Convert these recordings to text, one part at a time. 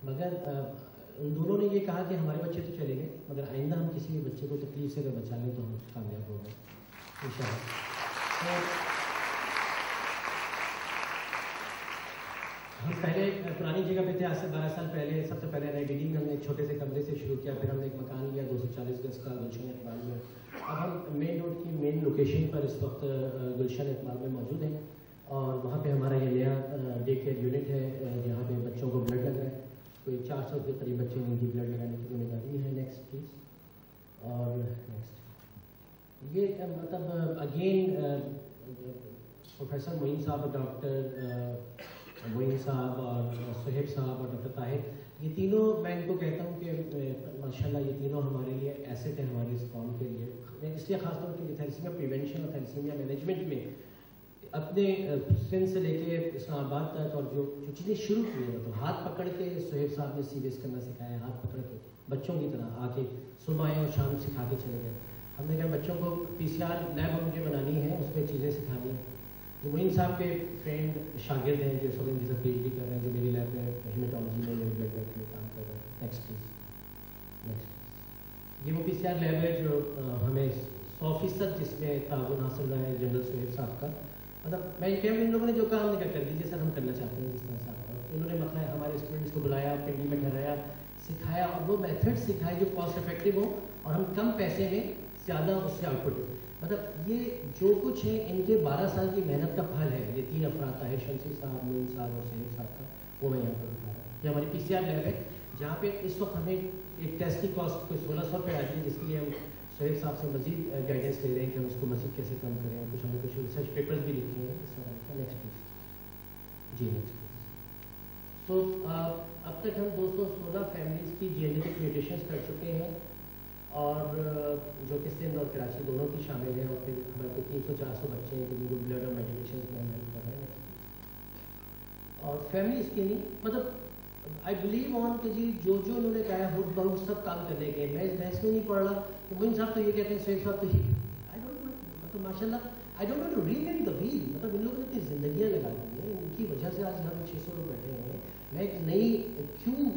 مگر ان دونوں نے یہ کہا کہ ہمارے بچے تو چلے گئے مگر آئندہ ہم کسی بھی بچے کو تکلیف سے اگر بچا لیں تو ہم کامیاب ہو گئے انشاءاللہ. ہم پہلے پرانی جگہ پہ تھے، آج سے 12 سال پہلے. سب سے پہلے ریڈنگ میں ہم نے ایک چھوٹے سے کمرے سے شروع کیا، پھر ہم نے ایک مکان لیا 240 گز کا گلشن اقبال میں. اب ہم مین روڈ کی مین لوکیشن پر اس وقت گلشن اقبال میں موجود ہیں اور وہاں پہ ہمارا یہ نیا ڈے کیئر یونٹ ہے جہاں پہ بچوں کو بلڈ لگ رہا ہے. کوئی 400 کے قریب بچے ہیں جن کی بلڈ لگانے کی ذمہ داری ہے. Next please. اور نیکسٹ یہ مطلب اگین پروفیسر معین صاحب، ڈاکٹر معین صاحب اور صہیب صاحب اور ڈاکٹر طاہر، یہ تینوں میں ان کو کہتا ہوں کہ ماشاءاللہ یہ تینوں ہمارے لیے ایسٹ ہیں ہماری اس قوم کے لیے. اس لیے خاص طور پہ تھیلیسیمیا پریونشن اور تھیلیسیمیا مینجمنٹ میں اپنے سندھ سے لے کے اسلام آباد تک اور جو چیزیں شروع کی ہیں تو ہاتھ پکڑ کے صہیب صاحب نے سی بی ایس کرنا سکھایا، ہاتھ پکڑ کے بچوں کی طرح آ کے صبح آئے اور شام سکھا کے چلے گئے. ہم نے کہا بچوں کو PCR لیب مجھے بنانی ہے، اس میں چیزیں سکھانی ہیں. جو معین صاحب کے فرینڈ شاگرد ہیں جو سب ان کی PhD کر رہے ہیں، جو میری لیب میں ہیمیٹالوجی میں میرے بلڈ بینک میں کام کر رہے ہیں. Next please. نیکسٹ. یہ وہ PCR لیب ہے جو ہمیں 100% جس میں تعاون حاصل رہا ہے جنرل صہیب صاحب کا. مطلب میں یہ کہہ رہا ہوں ان لوگوں نے جو کام نہیں کر دیجیے سر، ہم کرنا چاہتے ہیں جس طرح سے آپ. انہوں نے مطلب ہمارے اسٹوڈنٹس کو بلایا، پنڈی میں ٹھہرایا، سکھایا اور وہ میتھڈ سکھائے جو کاسٹ افیکٹو ہو اور ہم کم پیسے میں زیادہ اس سے آؤٹ پٹ ہو. مطلب یہ جو کچھ ہے ان کے 12 سال کی محنت کا پھل ہے. یہ 3 افراد طاہر شمسی صاحب، معین صاحب اور صہیب صاحب کا، وہ میں یہاں پر بتا رہا ہوں. یہ ہماری PCR لیب ہے جہاں پہ اس وقت ہمیں ایک ٹیسٹ کی کاسٹ کوئی 1600 روپے آتی ہے، جس کے لیے ہم صہیب صاحب سے مزید گائیڈنس لے رہے ہیں کہ ہم اس کو مزید کیسے کم کریں. کچھ ہم نے کچھ ریسرچ پیپرز بھی لکھے ہیں اس طرح. Next please. جی نیکسٹ پلیز. تو اب تک ہم 216 فیملیز کی جینیٹک میوٹیشنز کر چکے ہیں اور جو کہ سندھ اور کراچی دونوں کی شامل ہیں. اور پھر ہمارے کو 300-400 بچے ہیں جن کو بلڈ اور میڈیکیشنز میں ہیلپ کر رہے ہیں. اور فیملی اسکیننگ مطلب آئی بلیو آن کہ جی جو انہوں نے کہا ہے بہت سب کام کرنے کے. میں اس بحث میں نہیں پڑھ رہا کہ معین صاحب تو یہ کہتے ہیں، صہیب صاحب تو یہ آئی ڈونٹ نو. مطلب ماشاء اللہ I don't know to remind the well. مطلب ان لوگوں نے اپنی زندگیاں لگا دی ہیں، ان کی وجہ سے آج ہم 600 لوگ بیٹھے ہیں. میں ایک نئی کیوں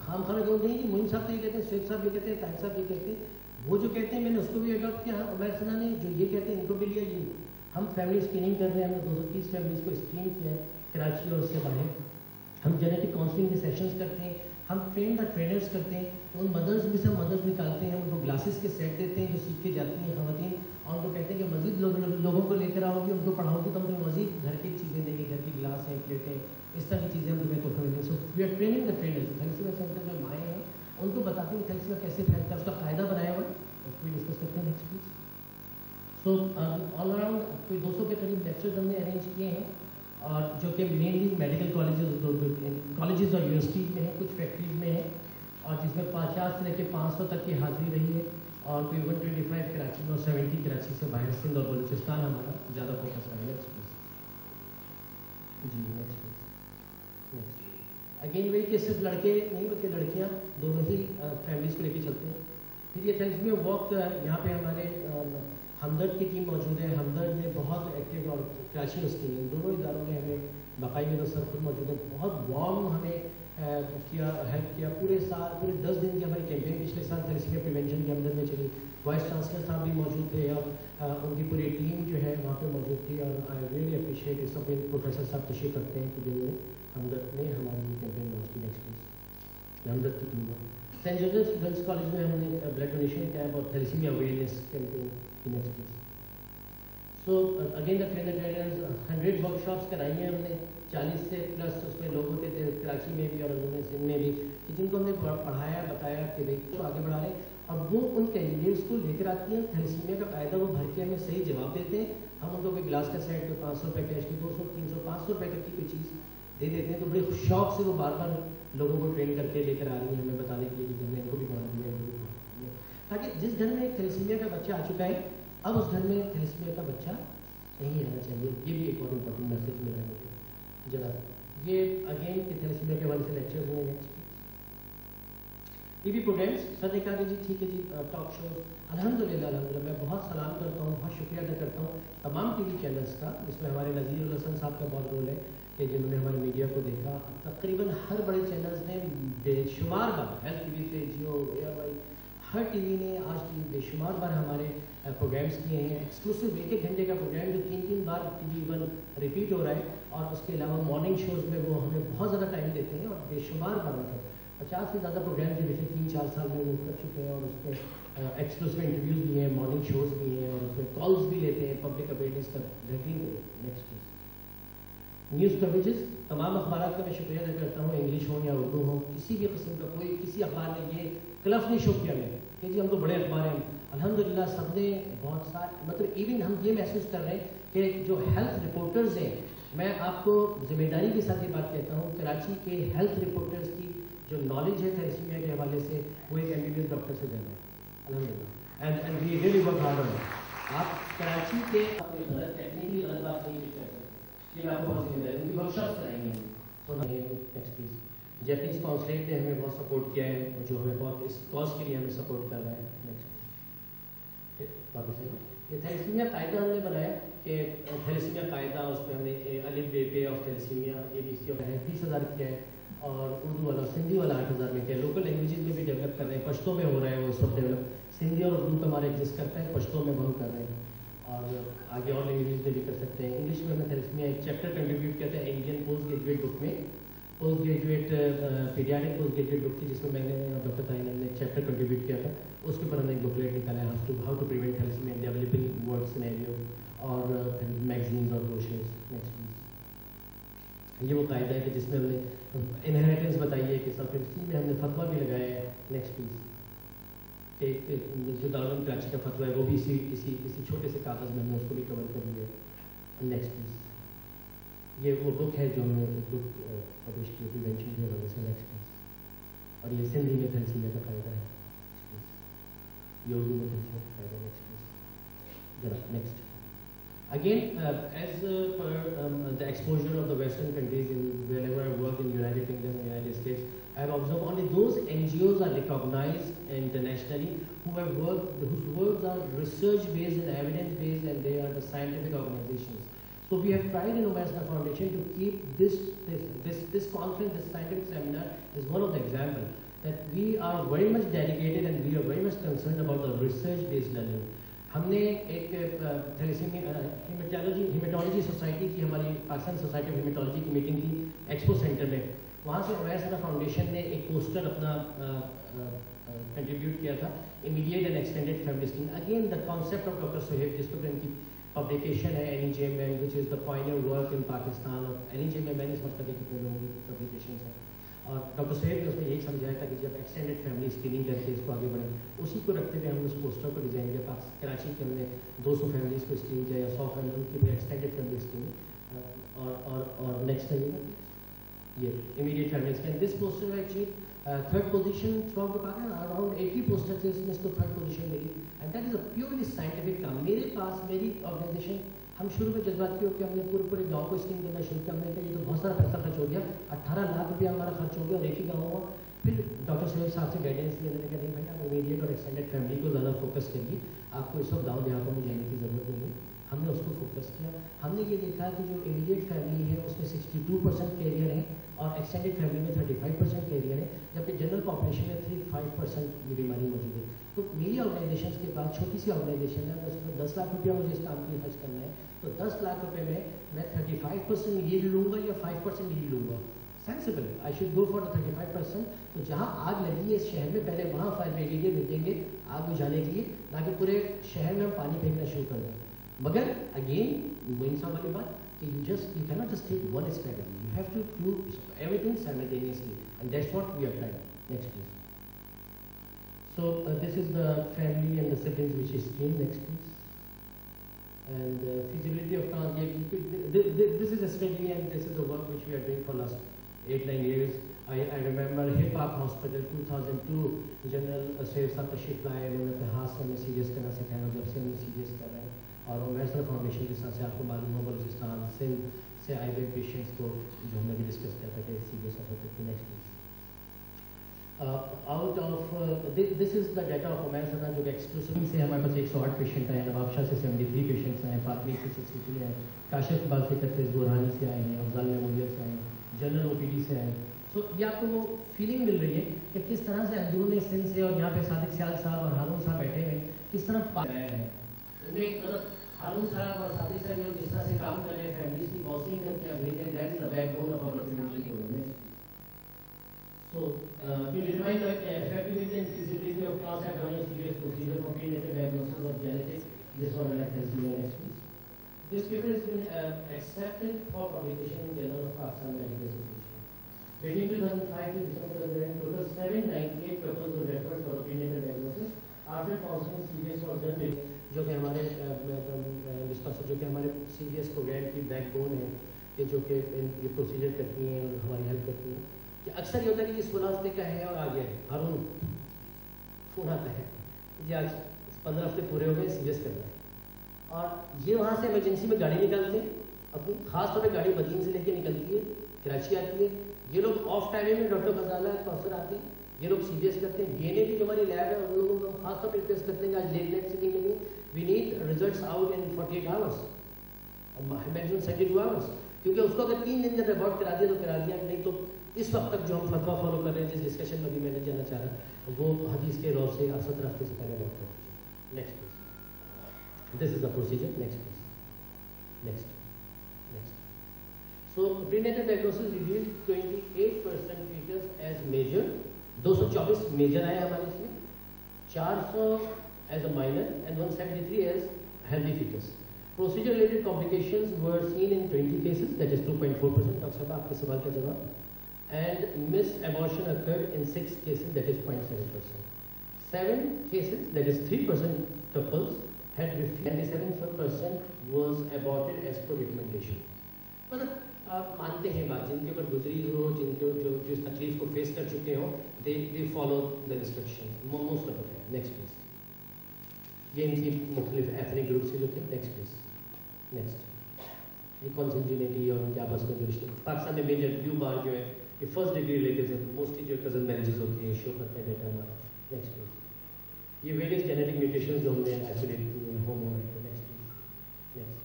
خام خانہ کہوں نہیں کہ معین صاحب تو یہ کہتے ہیں، صہیب صاحب یہ کہتے ہیں، طاہر صاحب یہ کہتے ہیں. وہ جو کہتے ہیں میں نے اس کو بھی اڈاپٹ کیا. عمیر ثنا نے جو یہ کہتے ہیں ان کو بھی لیا. یہ ہم فیملی اسکریننگ کر رہے ہیں. ہم نے 230 فیملیز کو اسکرین کیا ہے کراچی اور اس سے باہر. ہم جینیٹک کاؤنسلنگ کے سیشنز کرتے ہیں. ہم ٹرینرز کرتے ہیں. تو ان مدرز میں سے ہم مدرز نکالتے ہیں، ہم ان کو گلاسز کے سیٹ دیتے ہیں جو سیکھ کے جاتی ہیں خواتین، اور ان کو کہتے ہیں کہ مزید لوگوں کو لے کر آؤ گے، ان کو پڑھاؤ گے تو ہم تمہیں مزید گھر کی چیزیں دیں گے، گھر کی گلاس ہیں، پلیٹیں، اس طرح کی چیزیں ہم تمہیں تحفے میں دیں گے. So we are training the trainers. Thalassaemia centre میں مائیں ہیں ان کو بتاتے ہیں تھیلیسیمیا کیسے پھیلتا ہے، اس کا فائدہ بنایا ہوا ہے. اس کو ڈسکس کرتے ہیں. Next please. So all around کوئی 200 کے قریب لیکچرز ہم نے ارینج کیے ہیں اور جو کہ مینلی میڈیکل کالجز اور یونیورسٹیز میں ہیں، کچھ فیکٹریز میں ہیں، اور جس میں 50 سے لے کے 500 تک کی حاضری رہی ہے. اور کوئی 125 کراچی میں اور 70 کراچی سے باہر سندھ اور بلوچستان ہمارا زیادہ فوکس رہا ہے. Next please. جی نیکسٹ پلیز. نیکسٹ. اگین وہی کہ صرف لڑکے نہیں بلکہ لڑکیاں دونوں ہی فیملیز کو لے کے چلتے ہیں. پھر یہ تھیلیسیمیا واک یہاں پہ ہمارے ہمدرد کی ٹیم موجود ہے. ہمدرد نے بہت ایکٹیو اور کراچی میں اسکریننگ دونوں اداروں نے ہمیں باقاعدہ سر خود موجود ہے. بہت وارم ہمیں کیا ہیلپ کیا. پورے سال پورے 10 دن کی ہماری کیمپین پچھلے سال تھیلیسیمیا پریونشن کے اندر میں چلی. وائس چانسلر صاحب بھی موجود تھے اور ان کی پوری ٹیم جو ہے وہاں پہ موجود تھی. اور آئی ریئلی اپریشیٹ اس وقت پروفیسر صاحب تشریف رکھتے ہیں کہ جنہوں نے ہمدرد نے ہماری کیمپین لانچ کی. Next please. ہمدرد کی ٹیم میں سینٹ جوزف گرلس کالج میں ہم نے بلڈ ڈونیشن کیمپ اور تھیلیسیمیا اویئرنیس کیمپین کی. Next please. So again the trainers 100 work shops کرائی ہیں ہم نے. 40 سے پلس اس میں لوگ ہوتے تھے کراچی میں بھی اور سندھ میں بھی، جن کو ہم نے پڑھایا بتایا کہ بھائی تو آگے بڑھا رہے ہیں. اور وہ ان کینڈیڈیٹس کو لے کر آتی ہیں. تھیلیسیمیا کا قاعدہ وہ بھر کے ہمیں صحیح جواب دیتے ہیں. ہم ان کو کوئی گلاس کا سیٹ کوئی 500 روپے کیش کی 200 300 500 روپے تک کی کوئی چیز دے دیتے ہیں. تو بڑے شوق سے وہ بار بار لوگوں کو ٹرین کر کے لے کر آ رہی ہیں ہمیں بتانے کے لیے کہ ہم نے ان کو بھی پڑھا دیا ہے. تاکہ جس گھر میں ایک تھیلیسیمیا کا بچہ آ چکا ہے اب اس گھر میں تھیلیسیمیا کا بچہ نہیں آنا چاہیے. یہ بھی ایک اور امپورٹنٹ میسج ملا ہے مجھے. ذرا یہ اگین کہ تھیلیسیمیا کے حوالے سے لیکچرز ہوئے. نیکسٹ ٹی وی پروگرامس سر نے کہا کہ جی ٹھیک ہے جی ٹاک شوز. الحمدللہ میں بہت سلام کرتا ہوں، بہت شکریہ ادا کرتا ہوں تمام ٹی وی چینلس کا، جس میں ہمارے نذیر الحسن صاحب کا بہت رول ہے کہ جنہوں نے ہمارے میڈیا کو دیکھا. تقریباً ہر بڑے چینلز نے بے شمار بار, ہیلتھ ٹی وی سے, جیو, ایئر وائی, ہر ٹی وی نے آج بے شمار بار ہمارے پروگرامس کیے ہیں. ایکسکلوسیو 1 گھنٹے کا پروگرام جو 3 بار ٹی وی ون ریپیٹ ہو رہا ہے, اور اس کے علاوہ مارننگ شوز میں وہ ہمیں بہت زیادہ ٹائم دیتے ہیں, اور بے شمار بار مطلب 50 سے زیادہ پروگرام جو پچھلے 3-4 سال میں وہ کر چکے ہیں, اور اس میں ایکسکلوسیو انٹرویوز بھی ہیں, مارننگ شوز بھی ہیں, اور اس میں کالز بھی لیتے ہیں پبلک اویئرنیس کا بہترین. نیکسٹ نیوز کوریجز, تمام اخبارات کا میں شکریہ ادا کرتا ہوں, انگلش ہو یا اردو ہو, کسی بھی قسم کا کوئی کسی اخبار نے یہ کلف نہیں شو کیا میں کہ جی ہم تو بڑے اخبار ہیں. الحمدللہ سب نے بہت سارے, مطلب ایون ہم یہ محسوس کر رہے ہیں کہ جو ہیلتھ رپورٹرز ہیں, میں آپ کو ذمہ داری کے ساتھ یہ بات کہتا ہوں, کراچی کے ہیلتھ رپورٹرز کی جو نالج ہے تھیلیسیمیا کے حوالے سے وہ ایک MBBS ڈاکٹر سے زیادہ ہے الحمدللہ. And we really work hard on it. آپ کراچی کے ٹیکنیکلی غلط بات نہیں کر سکتے, یہ آپ کو بہت ذمہ داری ان کی ورک شاپس کرائیں گے. جیپنیز کانسلیٹ نے ہمیں بہت سپورٹ کیا ہے, جو ہمیں بہت اس کاز کے لیے ہمیں سپورٹ کر رہا ہے. یہ تھیلیسیمیا قاعدہ ہم نے بنایا کہ تھیلیسیمیا قاعدہ, اس میں ہم نے الف بے پے آف تھیلیسیمیا ABC اور 20,000 کیا ہے, اور اردو والا سندھی والا 8,000 میں کیا ہے. لوکل لینگویجز میں بھی ڈیولپ کر رہے ہیں, پشتو میں ہو رہا ہے وہ اس وقت ڈیولپ, سندھی اور اردو کا ہمارا ایگزسٹ کرتا ہے, پشتو میں ہم کر رہے ہیں, اور آگے اور لینگویج میں بھی کر سکتے ہیں. انگلش میں ہم نے تھیلیسیمیا ایک چیپٹر کنٹریبیوٹ کیا تھا انڈین پوسٹ گریجویٹ بک میں, post graduate paediatric post graduate book تھی, جس میں میں نے ڈاکٹر طاہر نے ایک چیپٹر کنٹریبیوٹ کیا تھا. اس کے اوپر ہم نے ایک بکلیٹ نکالا ہے, how to prevent thalassemia in developing world scenario, اور میگزینز اور بروشرز. نیکسٹ یہ وہ قاعدہ ہے کہ جس میں ہم نے انہیریٹنس بتائی ہے کہ سب میں ہم نے فتویٰ بھی لگایا ہے. نیکسٹ پلیز, ایک جو دارالعلوم کراچی کا فتویٰ ہے وہ بھی اسی چھوٹے سے کاغذ میں ہم نے اس کو بھی کور کر لیا ہے. نیکسٹ پلیز, یہ وہ بک ہے جو ہم نے بک پبلش کی پریونشن کے حوالے سے. نیکسٹ پلیز, اور یہ سندھی میں تھیلیسیمیا کا قاعدہ ہے, یہ اردو میں تھیلیسیمیا کا قاعدہ. نیکسٹ پلیز ذرا. Next again, as per the exposure of the Western countries, whenever I work in United Kingdom and United States, I have observed only those NGOs are recognized internationally whose works are research-based and evidence-based, and they are the scientific organizations. So we have tried in Umair Sana Foundation to keep this conference, this scientific seminar, is one of the examples that we are very much dedicated and we are very much concerned about the research-based learning. ہم نے ایک thalassaemia ہیمیٹالوجی society کی, ہماری Pakistan society of ہیمیٹالوجی کی meeting تھی expo centre میں. وہاں سے عمیر سنا فاؤنڈیشن نے ایک پوسٹر اپنا کنٹریبیوٹ کیا تھا, immediate and extended family scheme. Again the concept of doctor Suhaib, جس کو ان کی پبلیکیشن ہے NEJMN, which is the pioneer work in Pakistan. اور NEJMN میں نہیں سمجھتا کہ کتنے لوگوں کی پبلیکیشنس ہیں, اور ڈاکٹر سہیب نے اس میں یہی سمجھایا تھا کہ جب ایکسٹینڈیڈ فیملی اسکریننگ کر کے اس کو آگے بڑھیں, اسی کو رکھتے ہوئے ہم نے اس پوسٹر کو ڈیزائن کیا. کراچی کے ہم نے 200 فیملیز کو اسکرین کیا, یا 100 فیملی کی بھی ایکسٹینڈیڈ فیملی اسکریننگ. اور نیکسٹ ہے یہ immediate family screen. This poster actually third position throughout the Pakistan, around 80 poster تھے, اس میں اس کو تھرڈ پوزیشن ملی. And that is a purely scientific کام. میرے پاس میری آرگنائزیشن, ہم شروع میں جذبات کی ہو کہ ہم نے پورے گاؤں کو اسکیم کرنا شروع کیا. ہم نے کہا یہ تو بہت سارا پیسہ خرچ ہو گیا, 18 لاکھ روپیہ ہمارا خرچ ہو گیا, اور ایک ہی گاؤں ہوا. پھر ڈاکٹر سہیب صاحب سے گائیڈنس لیا, میں نے کہا نہیں بھائی, آپ امیڈیٹ اور ایکسٹینڈیڈ فیملی کو زیادہ فوکس کریے, آپ کو اس وقت گاؤں دیہاتوں میں جانے کی ضرورت نہیں ہے. ہم نے اس کو فوکس کیا. ہم نے یہ دیکھا کہ جو امیڈیٹ فیملی ہے اس میں 62% کیریئر ہے, اور ایکسٹینڈیڈ فیملی میں 35% کیریئر ہے, جبکہ جنرل پاپولیشن میں 35% یہ بیماری موجود ہے. تو میری آرگنائزیشن کے بعد چھوٹی سی آرگنائزیشن ہے, اس میں 10 لاکھ روپیہ مجھے اس کام کے لیے خرچ کرنا ہے. تو 10 لاکھ روپے میں 35% لیڈ لوں گا یا 5% لیڈ لوں گا. Sensible, I should go for 35%. تو جہاں آگ لگی ہے اس شہر میں, پہلے وہاں فائر بریگیڈیئر بھیجیں گے آگ بجھانے کے لیے, تاکہ پورے شہر میں ہم پانی پھینکنا شروع کر دیں. مگر اگین وہی سا والی بات کہ you cannot just take one strategy. You have to do everything simultaneously, and that's what we are trying. Next please. So this is the family and the siblings which is screen. Next please. And feasibility of this is a study, and this is the work which we are doing for last 8-9 years. I remember Hip Hop Hospital 2002 General Sahib Sahab tashreef laaye, انہوں نے ہاتھ سے ہمیں serious کرنا سکھایا, جب سے ہم سیریس کر رہے ہیں. اور عمیر سنا فاؤنڈیشن کے ساتھ سے آپ کو معلوم ہو بلوچستان سندھ سے آئی وے پیشنٹس کو جو ہم نے بھی ڈسکس کیا تھا کہ سیریس ہو سکتے. Next please. Out of this is the data of हमारे साथ जो कि एक्सक्लूसिवली से हमारे पास 108 पेशेंट आए, नवाब शाह से 73 पेशेंट्स आए, फातमी से 63 आए, काशिफ इकबाल से 31, बुरहानी से आए हैं, अफजाल मेमोरियल से आए, जनरल OPD से आए। सो ये आपको वो फीलिंग मिल रही है कि किस तरह से अंदरून सिंध से और यहाँ पे सादिक सियाल साहब और हारून साहब बैठे हैं, किस तरह पाया है मतलब हारून साहब और सादिक साहब जिस तरह से काम कर रहे हैं, फैमिलीज की काउंसलिंग करके भेज रहे हैं, that is the backbone of our prevention program. So, to determine the effectiveness and feasibility of cross-abdominal serious procedure for prenatal diagnosis of genetic disorder like thalassemia and XP. This paper has been accepted for publication in Journal of Pakistan Medical Association. Between 2005 to December 2011, total 798 couples were referred for prenatal diagnosis after counseling CVS or done जो कि हमारे जो कि हमारे CVS programme की backbone है, कि जो कि ये प्रोसीजर करती हैं और हमारी हेल्प करती हैं। कि अक्सर ये होता है कि 16 हफ्ते का है और आ गया है, हारून फोन आता है जी आज 15 हफ्ते पूरे हो गए, सीरियस करना है, और ये वहाँ से इमरजेंसी में गाड़ी निकालते हैं अपनी, खास तौर पे गाड़ी मदीन से लेके निकलती है, कराची आती है, ये लोग ऑफ टाइम में डॉक्टर खजाना प्रोफेसर आते हैं, ये लोग सीरियस करते हैं। DNA की जो हमारी लैब है उन लोगों को खास तौर पर रिक्वेस्ट करते हैं कि आज लेट नाइट सिटिंग के लिए we need results out in 48 hours, maximum 72 hours, क्योंकि उसको अगर 3 दिन जब अबॉर्ट करा दिया तो करा दिया, नहीं तो इस वक्त तक जो हम फतवा फॉलो कर रहे हैं, जिस डिस्कशन में भी मैंने जाना चाह रहा वो हदीस के रौब से 17 हफ्ते से पहले अबॉर्ट कर दीजिए। Next please, this is the procedure. Next please, next. So prenatal diagnosis revealed 28% fetus as major, 224 major आए हमारे इसमें, 400 as a minor and 173 as healthy fetus. Procedure related complications were seen in 20 cases, that is 2.4%. Doctor साहब आपके सवाल का जवाब। And missed abortion occurred in 6 cases, that is 0.7%. 7 cases, that is 3% couples had refused, and 97% was aborted as per recommendation. मतलब आप मानते हैं बात, जिनके ऊपर गुजरी हो, जिनके जो इस तकलीफ को फेस कर चुके हो, they follow the instruction, most of the time. Next please. ये इनकी मुख्तलिफ एथनिक ग्रुप से जो थे। Next please, next. ये कॉन्सेंजुनिटी और उनके आपस में जो रिश्ते पाकिस्तान में मेजर ब्लू बार जो है ये फर्स्ट डिग्री रिलेटिव्स हैं, मोस्टली जो कजन मैरिजेस होती हैं, शो करते हैं डेटा हमारा। Next please. ये वेरियस जेनेटिक म्यूटेशंस जो हमने आइसोलेट किए हैं, होमो है। Next please, next.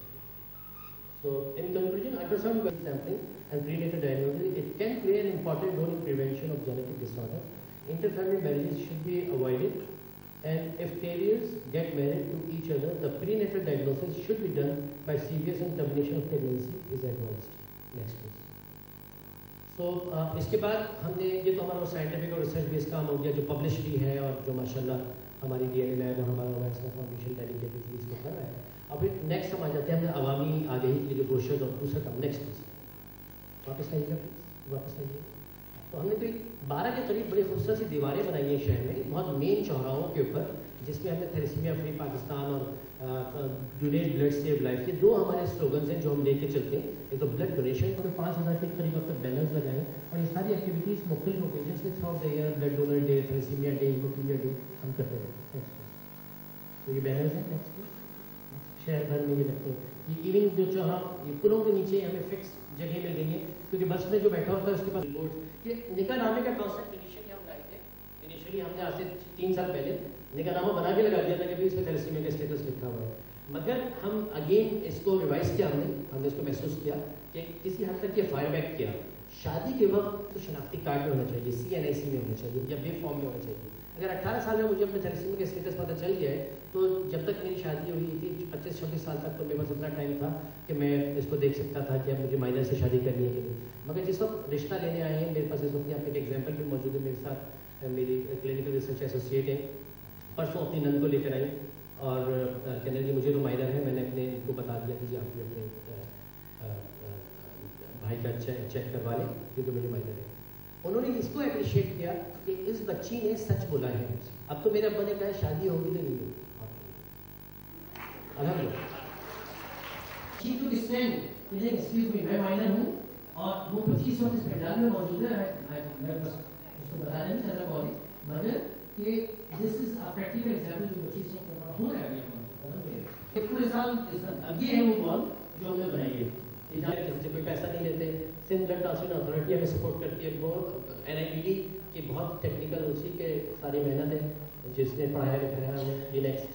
So in conclusion, ultrasound sampling and prenatal diagnosis, it can play an important role in prevention of genetic disorder. Interfamily marriages should be avoided, and if carriers get married to each other, the prenatal diagnosis should be done by CVS and termination of pregnancy is advised. Next please. So इसके बाद हमने ये तो हमारा scientific और research based काम हो गया जो पब्लिश भी है और जो माशाल्लाह हमारी DNA लैब और हमारा वैक्सीन फाउंडेशन डेडिकेटेड इसको कर रहा है। अब फिर नेक्स्ट हम आ जाते हैं हमने अवामी आगाही के जो ब्रोशर्स और दूसरा काम। नेक्स्ट प्लीज, वापस आइएगा प्लीज, वापस आइए। तो हमने तो 12 के करीब बड़ी खूबसूरत सी दीवारें बनाई हैं शहर में, बहुत मेन चौराहों के ऊपर, जिसमें हमने थैलेसीमिया फ्री पाकिस्तान और डोनेट ब्लड सेव लाइफ, ये 2 हमारे स्लोगन्स हैं जो हम लेके चलते हैं। एक तो ब्लड डोनेशन, तो 5000 के करीब अब तक बैनर्स लगाए और ये सारी एक्टिविटीज़ मुख्तलिफ ओकेजन के through the year, blood donor day, thalassemia day, hemophilia day हम करते रहते हैं। तो ये बैनर्स हैं शहर भर में ये लगते हैं। ये इवन जो चौहा ये पुलों के नीचे हमें फिक्स जगह मिल गई है, क्योंकि बस में जो बैठा होता है उसके पास बोर्ड। ये निकाहनामे का कॉन्सेप्ट इनिशियली हम लाए थे, इनिशियली हमने आज से 3 साल पहले निकाहनामा बना के लगा दिया था कि इसमें थैलेसीमिया का स्टेटस लिखा हुआ है, मगर हम अगेन इसको रिवाइज किया, हमने इसको महसूस किया कि किसी हद तक ये फायर बैक किया। शादी के वक्त तो शनाख्ती कार्ड में होना चाहिए, CNIC में होना चाहिए या बे फॉर्म में होना चाहिए। अगर 18 साल में मुझे अपने थैलेसीमिया का स्टेटस पता चल गया है, तो जब तक मेरी शादी हुई थी 25-26 साल तक तो मेरे पास इतना टाइम था कि मैं इसको देख सकता था कि अब मुझे माइनर से शादी करनी है कि नहीं। मगर जिस वक्त रिश्ता लेने आए हैं, मेरे पास इस वक्त यहाँ पे एक एग्जाम्पल भी मौजूद है, मेरे साथ मेरी क्लिनिकल रिसर्च एसोसिएट है, परसों अपनी नंद को लेकर आई और कहने लगी मुझे तो माइनर है। मैंने अपने इनको बता दिया कि जी आप भी अपने भाई का चेक करवा लें क्योंकि मेरी माइनर है। उन्होंने इसको अप्रिशिएट किया कि इस बच्ची ने सच बोला है। अब तो मेरे अब्बा ने कहा शादी होगी तो नहीं होगी, मैं माइनर हूँ और वो 25 वक्त इस पंडाल में मौजूद है, उसको बताया नहीं चल रहा, मगर कि this is a practical example जो 25 वक्त हो रहा है पूरे साल। अब ये है वो बॉल जो हमने बनाई है, कोई पैसा नहीं लेते, सिंध ब्लड ट्रांसफ्यूजन अथॉरिटी हमें सपोर्ट करती है, बहुत NIPD کی بہت ٹیکنیکل اسی کے ساری محنت ہے جس نے پڑھایا لکھایا ہمیں. یہ نیکسٹ.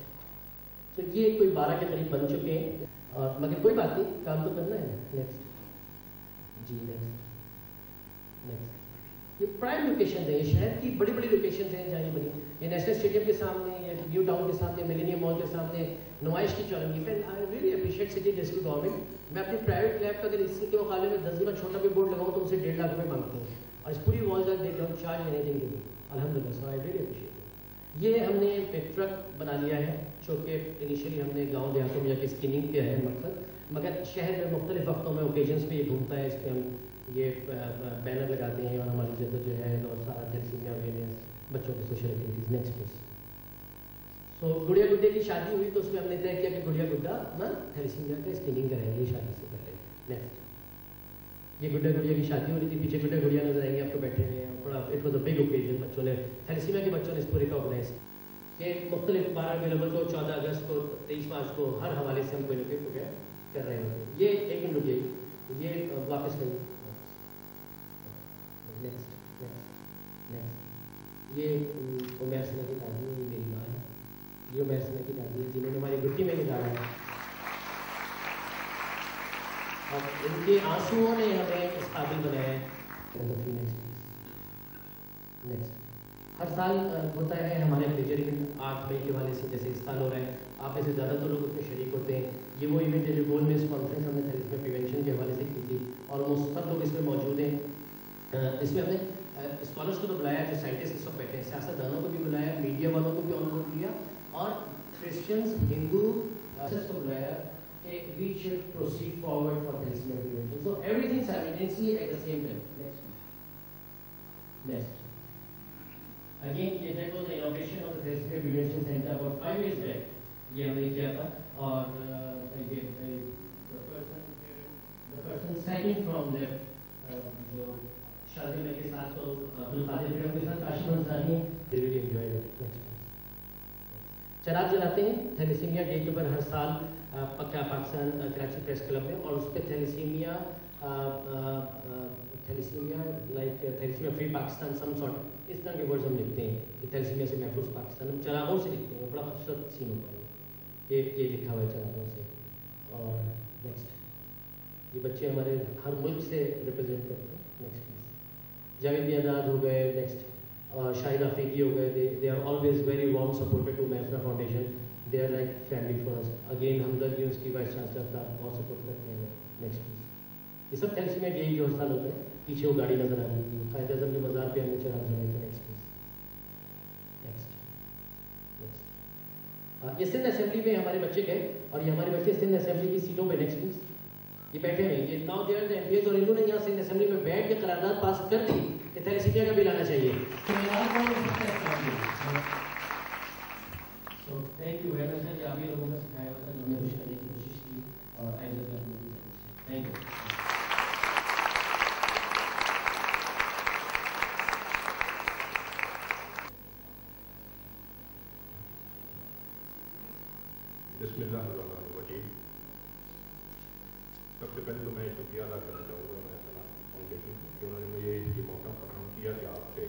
تو یہ کوئی 12 کے قریب بن چکے ہیں اور مگر کوئی بات نہیں, کام تو کرنا ہے. نیکسٹ جی. نیکسٹ یہ پرائم لوکیشن ہے, یہ شہر کی بڑی بڑی لوکیشن ہیں جہاں یہ بنی. یہ نیشنل اسٹیڈیم کے سامنے, یہ نیو ٹاؤن کے سامنے, ملینیم مال کے سامنے نمائش کی چالنگی پہ. I really appreciate city district government. میں اپنی پرائیویٹ لیب کا اگر اس کے مقابلے میں 10 گنا چھوٹا بھی بورڈ لگاؤں تو ان سے 1.5 لاکھ روپے مانگتے ہیں اور اس پوری وال کا دیکھ ڈونٹ چارج اینی تھنگ. الحمد للہ. سو آئی ریئلی اپریشیٹ. یہ ہم نے ایک ٹرک بنا لیا ہے جو کہ انیشلی ہم نے گاؤں دیہاتوں میں جا کے اسکیننگ کیا ہے مقصد, مگر شہر میں مختلف وقتوں میں اوکیجنس پہ یہ گھومتا ہے. اس پہ ہم یہ بینر لگاتے ہیں اور ہماری جد جو ہے اور سارا تھیلیسیمیا اویئرنیس, بچوں کی social activities. Next please. So گڑیا گڈے کی شادی ہوئی تو اس میں ہم نے طے کیا کہ گڑیا گڈا نا تھیلیسیمیا کا اسکیننگ کریں گے شادی سے پہلے. نیکسٹ. یہ گڈا گڑیا کی شادی ہو رہی تھی, پیچھے گڈا گڑیا نظر آئیں گے آپ کو بیٹھے ہوئے ہیں. بڑا it was a big occasion. بچوں نے تھیلیسیمیا کے بچوں نے اس پورے کو آرگنائز یہ مختلف 12 نومبر کو, 14 اگست کو, 23 مارچ کو, ہر حوالے سے ہم کوئی نہ کوئی کر رہے ہوتے ہیں. یہ ایک منٹ رکیے, یہ واپس کریں. نیکسٹ. یہ عمیر سنہ کی دادی ہے, یہ میری ماں ہے. یہ عمیر سنہ کی دادی ہے جنہوں نے ہماری گٹی میں نکالا ہے اور ان کے آنسوؤں نے ہمیں اس قابل بنایا ہے. نیکسٹ. ہر سال ہوتا ہے ہمارے میجر ایونٹ 8 مئی کے حوالے سے, جیسے اس سال ہو رہا ہے. آپ میں سے زیادہ تر لوگ اس میں شریک ہوتے ہیں. یہ وہ ایونٹ ہے جو گول میز کانفرنس ہم نے تھیلیسیمیا پریونشن کے حوالے سے کی تھی اور وہ سب لوگ اس میں موجود ہیں. اس میں ہم نے اسکالرس کو تو بلایا, جو سائنٹسٹ اس وقت بیٹھے ہیں, سیاست دانوں کو بھی بلایا, میڈیا والوں کو بھی آن بورڈ کیا اور کرسچنس ہندو کو بلایا کہ we should proceed forward for thalassemia prevention. So everything simultaneously at the same time. Next. Again, that was the inauguration of the Thalassemia Prevention Center about 5 years back. یہ ہم نے کیا تھا اور the person second from there جو شادی میں کے ساتھ تو عبدالقادر فریم کے ساتھ کاشف انصاری ہیں. They really enjoyed it. چراغ جلاتے ہیں تھیلیسیمیا ڈے کے اوپر ہر سال پکا پاکستان کراچی پریس کلب میں, اور اس پہ thalassaemia like thalassaemia free Pakistan some sort اس طرح کے ورڈز ہم لکھتے ہیں کہ تھیلیسیمیا سے محفوظ پاکستان. ہم چراغوں سے لکھتے ہیں, بڑا خوبصورت سین ہوتا ہے یہ لکھا ہوا ہے چراغوں سے. اور نیکسٹ. یہ بچے ہمارے ہر ملک سے ریپرزینٹ کرتے ہیں. Next please. جاوید آزاد ہو گئے, نیکسٹ شاہد آفریدی ہو گئے. They are always very warm supporter to محفرہ foundation. They are like family for us. Again Hamza university vice chancellor تھا, بہت سپورٹ کرتے ہیں. Next please. یہ سب تھیلیسیمیا ڈے جو ہر سال ہوتا ہے. پیچھے وہ گاڑی نظر آ رہی تھی, قائد اعظم کے مزار پہ ہم نے چراغ جلائے تھے. Next please. نیکسٹ. یہ سندھ اسمبلی میں ہمارے بچے گئے اور یہ ہمارے بچے سندھ اسمبلی کی سیٹوں پہ, نیکسٹ پلیز, یہ بیٹھے ہیں. یہ now they are the M P As اور انہوں نے یہاں سندھ اسمبلی میں بیٹھ کے قرارداد پاس کر دی کہ تھیلیسیمیا کا بل آنا چاہیے. So thank you very much. آپ ہی لوگوں نے سکھایا ہوا تھا, انہوں نے کچھ کرنے کی کوشش کی اور تھینک یو. بسم اللہ الرحمن الرحیم. سب سے پہلے تو میں شکریہ ادا کرنا چاہوں گا محسنہ فاؤنڈیشن کہ انہوں نے مجھے یہ موقع فراہم کیا کہ آپ سے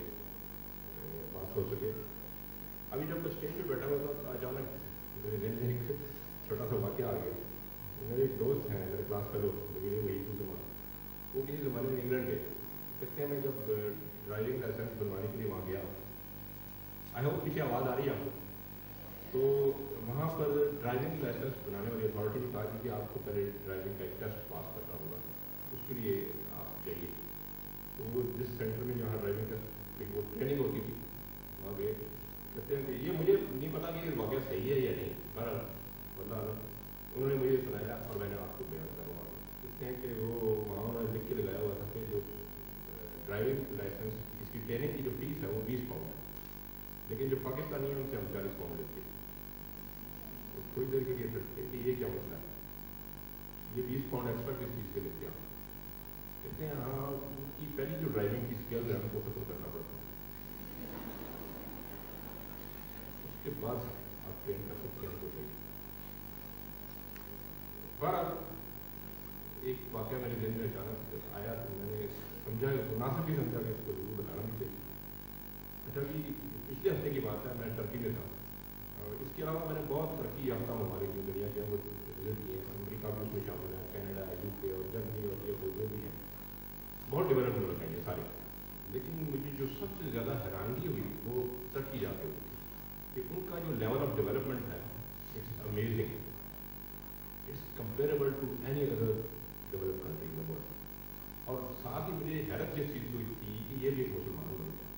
بات ہو سکے. ابھی جب میں اسٹیج پہ بیٹھا ہوا تھا تو اچانک میرے ذہن میں ایک چھوٹا سا واقعہ آ گیا. میرے ایک دوست ہیں, میرے کلاس فیلو لگے وہی زمان, وہ کسی زمانے میں انگلینڈ گئے. کہتے ہیں میں جب ڈرائیونگ لائسنس بنوانے کے لیے وہاں گیا, آئی ہوپ پیچھے آواز آ رہی ہے آپ کو, تو وہاں پر ڈرائیونگ لائسنس بنانے والی اتھارٹی نے کہا کہ آپ کو پہلے ڈرائیونگ کا ایک ٹیسٹ پاس کرنا ہوگا, اس کے لیے آپ جائیے. تو وہ جس سینٹر میں جہاں ڈرائیونگ ٹیسٹ کی وہ ٹریننگ ہوتی تھی وہاں گئے. کہتے ہیں کہ یہ مجھے نہیں پتا کہ یہ واقعہ صحیح ہے یا نہیں, پر اللہ انہوں نے مجھے سنایا اور میں نے آپ کو بیان کروا. کہتے ہیں کہ وہ وہاں انہوں نے لکھ کے لگایا ہوا تھا کہ جو ڈرائیونگ لائسنس اس کی ٹریننگ کی جو فیس ہے وہ 20 پاؤنڈ ہے, لیکن جو پاکستانی ہیں ان سے ہم 40 پاؤنڈ لیتے ہیں. تو تھوڑی دیر کے لیے سکتے کہ یہ کیا مسئلہ ہے, یہ 20 پاؤنڈ ایکسٹرا کس چیز کے لیتے ہیں. کہتے ہیں ہاں ان کی پہلی جو ڈرائیونگ کی اسکل ہے ہم کو ختم کرنا پڑتا ہے, اس کے بعد آپ ٹرین کر سکتے ہیں. تو صحیح. بہرحال ایک واقعہ میرے ذہن میں اچانک آیا تو میں نے समझा, मुनासिब भी समझा कि इसको जरूर बताना भी चाहिए। अच्छा जी, पिछले हफ्ते की बात है, मैं टर्की में था, और इसके अलावा मैंने बहुत तरक्की याफ्ता ममालिक जो दुनिया के वो विजिट किए हैं, अमरीका भी उसमें शामिल है, कनाडा, UK और जर्मनी और ये जो भी हैं, बहुत डेवलप मुल्क हैं ये सारे। लेकिन मुझे जो सबसे ज़्यादा हैरानगी हुई वो टर्की जाते हुए कि उनका जो लेवल ऑफ डेवलपमेंट है, it's amazing, it's comparable to any other developed country in the world. और साथ ही मुझे हैरत जिस चीज़ हुई थी कि ये भी एक मुसलमान लोग हैं,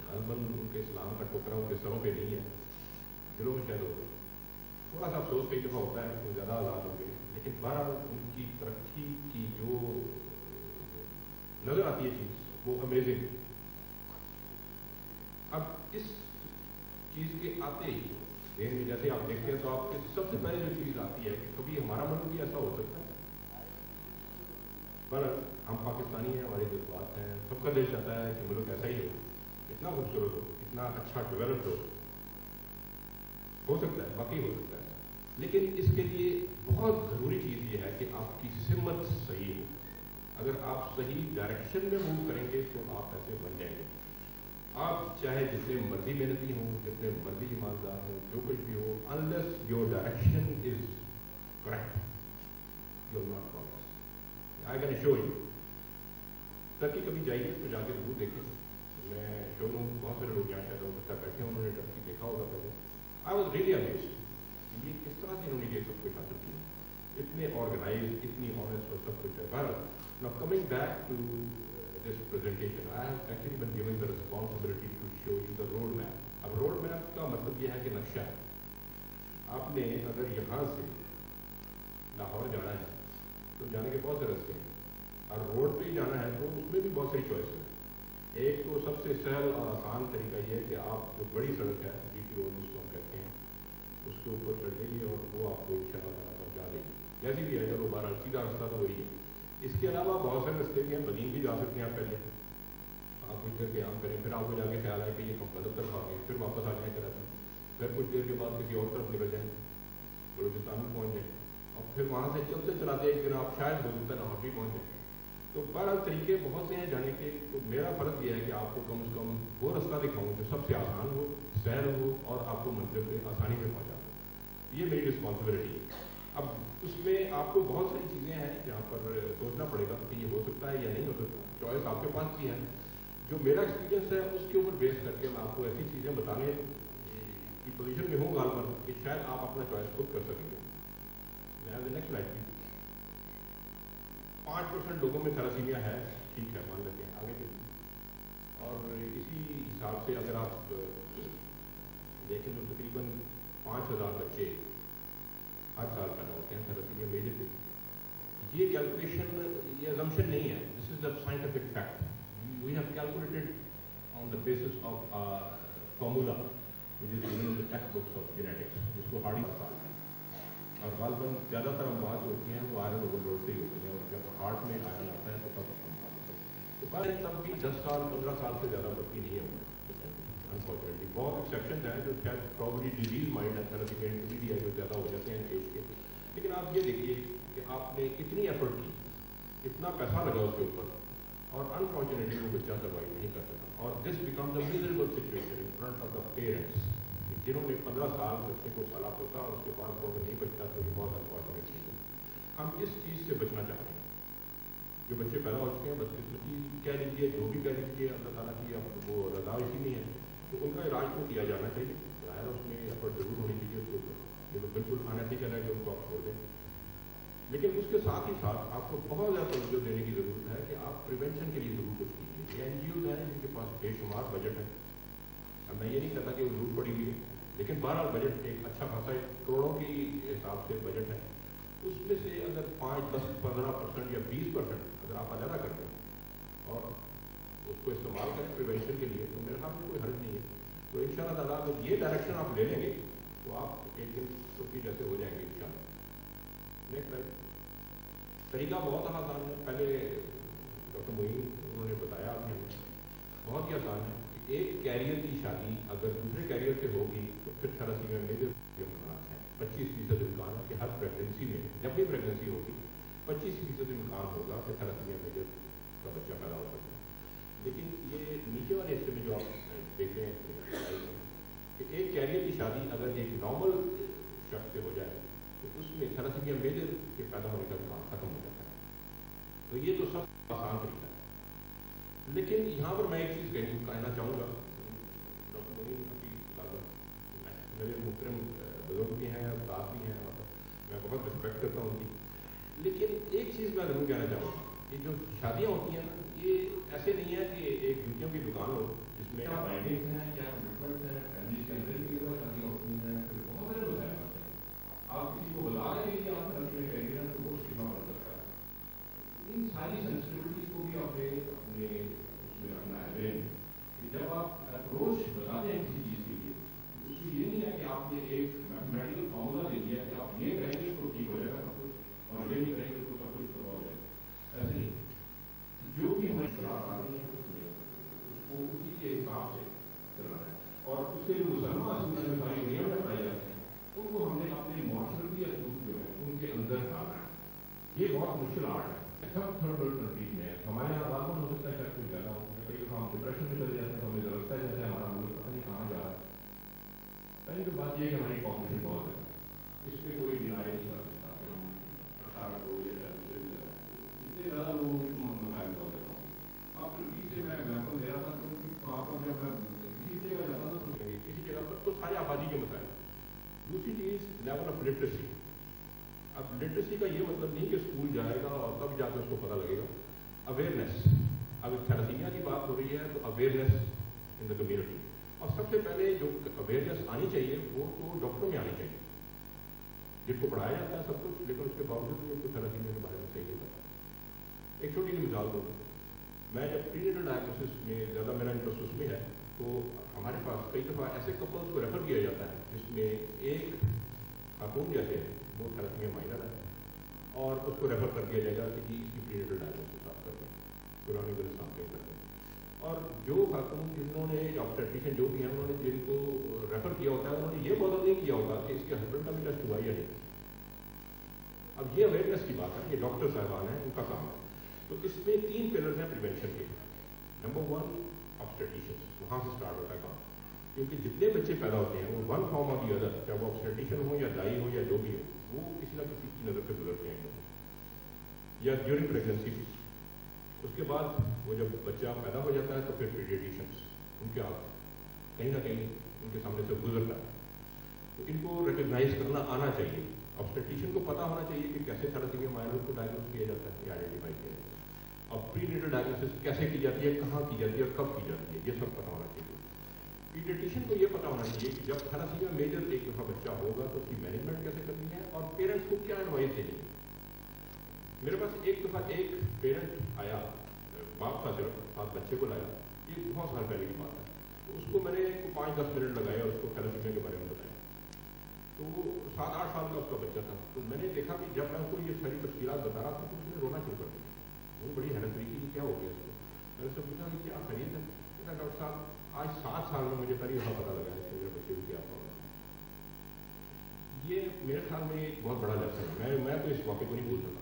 हसबंद उनके इस्लाम का टोकरा उनके सरों पे नहीं है, दिलों में शायद होगा, थोड़ा सा अफसोस कई दफ़ा होता है तो ज़्यादा आज़ाद हो गए। लेकिन बहरहाल उनकी तरक्की की जो नज़र आती है चीज़ वो अमेजिंग। अब इस चीज़ के आते ही देश में जैसे आप देखते हैं तो आपके सबसे पहले जो चीज़ आती है कि कभी हमारा मुल्क भी ऐसा हो सकता है। पर हम पाकिस्तानी हैं, हमारे जज्बात हैं, सबका दिल चाहता है कि मुल्क ऐसा ही हो, इतना खूबसूरत हो, इतना अच्छा डेवलप्ड हो सकता है, वाकई हो सकता है। लेकिन इसके लिए बहुत ज़रूरी चीज़ ये है कि आपकी सिमत सही हो। अगर आप सही डायरेक्शन में मूव करेंगे तो आप ऐसे बन जाएंगे। आप चाहे जितने मर्जी मेहनती हों, जितने मर्जी ईमानदार हों, जो कुछ भी हो, unless your direction is correct, you will not progress. I can show you. Turkey कभी जाइए तो जाके जरूर देखें। मैं शो रूम, बहुत सारे लोग यहाँ शायद हो सकता बैठे हैं, उन्होंने टर्की देखा होगा पहले। आई वॉज रियली अमेज्ड कि ये किस तरह से इन्होंने ये सब कुछ हासिल किया, इतने ऑर्गेनाइज, इतनी ऑनेस्ट और सब कुछ है। बहरहाल now coming back to this presentation, I have actually been given the responsibility to show you the road map. अब road map का मतलब ये है कि नक्शा है। आपने अगर यहाँ से लाहौर जाना है तो जाने के बहुत से रास्ते हैं, और रोड पे ही जाना है तो उसमें भी बहुत सारी चॉइस है। एक तो सबसे सरल और आसान तरीका ये है कि आप जो बड़ी सड़क है, GT रोड जिसको हम कहते हैं, उसके ऊपर चढ़ जाइए और वो आपको इंशाअल्लाह पहुँचा देगी। जैसी भी है, चलो बहरहाल सीधा रास्ता तो वही है। इसके अलावा बहुत सारे रास्ते भी हैं, बदीन भी जा सकते हैं आप पहले, आप कुछ देर के आम करें, फिर आपको जाके ख्याल है कि ये हम गलत तरफ आ गए, फिर वापस आ जाए कराची, फिर कुछ देर के बाद किसी और तरफ निकल जाएँ, बलूचिस्तान भी पहुँच जाएँ, और फिर वहाँ से चलते चलाते एक दिन आप शायद हो सकता है लाहौर भी पहुँच जाएँ। तो बहरहाल तरीके बहुत से हैं जाने के। तो मेरा फ़र्ज़ ये है कि आपको कम से कम वो रास्ता दिखाऊँ जो सबसे आसान हो, सहल हो और आपको मंजिल पे आसानी से पहुँचा दो। ये मेरी रिस्पॉन्सिबिलिटी है। अब उसमें आपको बहुत सारी चीज़ें हैं जहाँ पर सोचना पड़ेगा कि ये हो सकता है या नहीं हो सकता, चॉइस आपके पास भी है। जो मेरा एक्सपीरियंस है उसके ऊपर बेस करके मैं आपको ऐसी चीज़ें बताने की पोजीशन में हूँ गालबन कि शायद आप अपना चॉइस खुद कर सकेंगे। Next slide please. 5% लोगों में थैलासीमिया है, ठीक है, मान लेते हैं, आगे चलिए। और इसी हिसाब से अगर आप देखें तो तकरीबन 5000 बच्चे हर साल पैदा होते हैं थैलेसीमिया मेजर के। ये कैलकुलेशन, ये अजम्पशन नहीं है, this is the scientific fact. We have calculated on the basis of formula which is given in the textbooks of genetics, जिसको हार्डी बताते हैं। और गालबन ज़्यादातर हम बात होती हैं वो आयरन ओवरलोड से ही होती हैं, और जब हार्ट में आयरन आता है तो तब हम बात होते हैं। तो पर तब भी 10 साल 15 साल से ज़्यादा बढ़ती नहीं है अनफॉर्चुनेटली। बहुत एक्सेप्शन है जो शायद प्रॉब्ली डिजीज माइंड है, थैलेसीमिया इंटरमीडिएट है, जो ज़्यादा हो जाते हैं एज के। लेकिन आप ये देखिए कि आपने कितनी एफर्ट की, कितना पैसा लगा उसके ऊपर, और अनफॉर्चुनेटली वो बच्चा सर्वाइव नहीं कर सका। और this becomes a miserable situation in front of the parents, जिन्होंने 15 साल बच्चे को पाला पोसा और उसके बाद वो अगर नहीं बचता तो ये बहुत अनफॉर्चुनेट चीज़ है। हम इस चीज़ से बचना चाहते हैं। जो बच्चे पैदा हो चुके हैं, बदकिस्मती कह लीजिए, जो भी कह लीजिए, अल्लाह ताला की अब वो रज़ा इसी में है, तो उनका इलाज को किया जाना चाहिए। ज़ाहिर है उसमें एफर्ट जरूर होनी चाहिए उसके ऊपर, ये तो बिल्कुल अनएथिकल है कि उनको आप छोड़ दें। लेकिन उसके साथ ही साथ आपको बहुत ज़्यादा तवज्जो देने की ज़रूरत है कि आप प्रिवेंशन के लिए ज़रूर कुछ कीजिए। NGOs हैं जिनके पास बेशुमार बजट है। अब मैं ये नहीं कहता कि वो लूट पड़ी हुई है, लेकिन बहरहाल बजट एक अच्छा खासा करोड़ों की हिसाब से बजट है। उसमें से अगर 5, 10, 15% या 20% अगर आप अलग कर दें और उसको इस्तेमाल करें प्रिवेंशन के लिए, तो मेरे ख्याल में कोई हर्ज नहीं है। तो इंशाअल्लाह ताला अगर ये डायरेक्शन आप ले लेंगे तो आप एक दिन सुखी जैसे हो जाएंगे इंशाअल्लाह। Next right. तरीका बहुत आसान है, पहले डॉक्टर मोइन उन्होंने बताया, अभी हमें बहुत ही आसान है। एक कैरियर की शादी अगर दूसरे कैरियर से होगी तो फिर थैलेसीमिया मेजर इम्कान है। 25% इम्कान है कि हर प्रेगनेंसी में, जब भी प्रेगनेंसी होगी 25% इम्कान होगा कि थैलेसीमिया मेजर का बच्चा पैदा हो सकता है। लेकिन ये नीचे वाले हिस्से में जो आप देख रहे हैं कि एक कैरियर की शादी अगर एक नॉर्मल शख्स से हो जाए तो उसमें थैलेसीमिया मेजर के पैदा होने का इम्कान खत्म हो जाता है। तो ये तो सब आसान तरीका है। लेकिन यहाँ पर मैं एक चीज़ कहना चाहूँगा, डॉक्टर मोइन हफीज़ मेरे मुकरम बुजुर्ग भी हैं, उस्ताद भी हैं, मैं बहुत रिस्पेक्ट करता हूँ उनकी। लेकिन एक चीज़ मैं ज़रूर कहना चाहूँगा कि जो शादियाँ होती हैं ना, ये ऐसे नहीं है कि एक जूतियों की दुकान हो जिसमें क्या बाइंडिंग है, क्या कमिटमेंट है, फैमिली के अंदर भी शादियाँ होती हैं, फिर बहुत सारे बताया जाते हैं। आप किसी को बता रहे हैं कि आप फैमिली में कहेंगे ना तो वो सीमा बन सकता है। इन सारी सेंसिटिविटीज को भी आपने अपने उसमें रखना है कि जब आप अप्रोच बताते हैं किसी चीज़ के लिए, उसमें ये नहीं है कि आपने एक मैथमेटिकल फॉर्मूला दे दिया कि आप ये करेंगे तो ठीक हो जाएगा सब कुछ, और ये नहीं करेंगे तो सब कुछ हो जाएगा। ऐसे नहीं, जो भी हमारी सलाह आ रही है उसको उसी के हिसाब से चलना है। और उसके जो मुसलमान सारी नियम बनाए जाते हैं उनको हमने अपने माशरती असूल जो है उनके अंदर डालना है। ये बहुत मुश्किल आर्ट है। सब थर्ड वर्ल्ड कंट्रीज में हमारे यहाँ बात हो सकता है कुछ ज़्यादा हो, कई दफ़ा हम डिप्रेशन में चले जाते हैं तो हमें लगता है जैसे हमारा मुल्क पता नहीं कहाँ जा रहा है। पहली तो बात ये है कि हमारी पॉपुलेशन बहुत है, इसमें कोई डिनाई नहीं कर सकता कि हम 18 करोड़ या इतने ज़्यादा लोगों के मसाइल कर देता हूँ। आप से मैं एग्जाम्पल दे रहा था तो वहाँ पर जब मैं किसी जगह जाता था तो किसी जगह पर तो सारे आबादी के मसाइल। दूसरी चीज़ लेवल ऑफ लिटरेसी। अब लिटरेसी का ये मतलब नहीं कि स्कूल जाएगा और तब जाकर उसको पता लगेगा। अवेयरनेस, अगर थैलेसीमिया की बात हो रही है तो अवेयरनेस इन द कम्युनिटी, और सबसे पहले जो अवेयरनेस आनी चाहिए वो तो डॉक्टरों में आनी चाहिए, जिनको पढ़ाया जाता है सब कुछ, लेकिन उसके बावजूद भी उनको थैलेसीमिया के बारे में सही नहीं पता। एक छोटी सी मिसाल दूँ, मैं जब प्रीनेटल डायग्नोसिस में ज़्यादा मेरा इंटरेस्ट उसमें है तो हमारे पास कई दफ़ा ऐसे कपल्स को रेफर किया जाता है जिसमें एक खातून जैसे है वो थैलेसीमिया माइनर है और उसको रेफर कर दिया जाएगा कि जी इसकी प्रीनेटल डायग्नोसिस आप कर दें, पुराने बिल सामने कर दें। और जो खातून जिन्होंने ऑब्स्टेट्रिशियन जो भी हैं उन्होंने जिनको रेफर किया होता है उन्होंने ये मॉडल नहीं किया होगा कि इसके हस्बैंड का भी टेस्ट हुआ या नहीं। अब ये अवेयरनेस की बात है, ये डॉक्टर साहबान हैं, उनका काम है। तो इसमें 3 पिलर्स हैं प्रिवेंशन के। नंबर 1 ऑब्स्टेट्रिशियन, वहाँ से स्टार्ट होता है काम, क्योंकि जितने बच्चे पैदा होते हैं वो one form of the other, चाहे वो ऑब्स्टेट्रिशियन हो या दाई हो या जो भी हो, वो किसी न किसी की नज़र से गुजरते हैं या ड्यूरिंग प्रेगनेंसी भी। उसके बाद वो जब बच्चा पैदा हो जाता है तो फिर पीडियाट्रिशियंस उनके आप कहीं ना कहीं उनके सामने से गुजरता है, तो इनको रिकग्नाइज करना आना चाहिए। ऑब्स्टेट्रिशियन को पता होना चाहिए कि कैसे थैलेसीमिया माइनर को डायग्नोस किया जाता है या आइडेंटिफाई किया जाता है, और प्रीनेटल डायग्नोसिस कैसे की जाती है, कहाँ की जाती है और कब की जाती है, ये सब पता होना चाहिए। पीडियाट्रिशियन को ये पता होना चाहिए कि जब थैलेसीमिया मेजर एक दफ़ा बच्चा होगा तो उसकी मैनेजमेंट कैसे करनी है और पेरेंट्स को क्या एडवाइस देनी है। मेरे पास एक दफ़ा एक पेरेंट आया, बाप था सिर्फ, साथ बच्चे को लाया, ये बहुत साल पहले की बात है, तो उसको मैंने 5-10 मिनट लगाए और उसको थैलेसीमिया के बारे में बताया। तो 7-8 साल का उसका बच्चा था, तो मैंने देखा कि जब मैं उसको ये सारी तफसीलात बता रहा था तो उसने रोना शुरू कर दिया। वो बड़ी हैरत हुई कि क्या हो गया इसको। मैंने उससे पूछा कि क्या खरीद है, डॉक्टर साहब आज 7 साल में मुझे पहली दफ़ा पता लगा है कि मेरे बच्चे को क्या प्रॉब्लम है। ये मेरे ख्याल में एक बहुत बड़ा लेसन है। मैं तो इस वाक़े को नहीं भूल सकता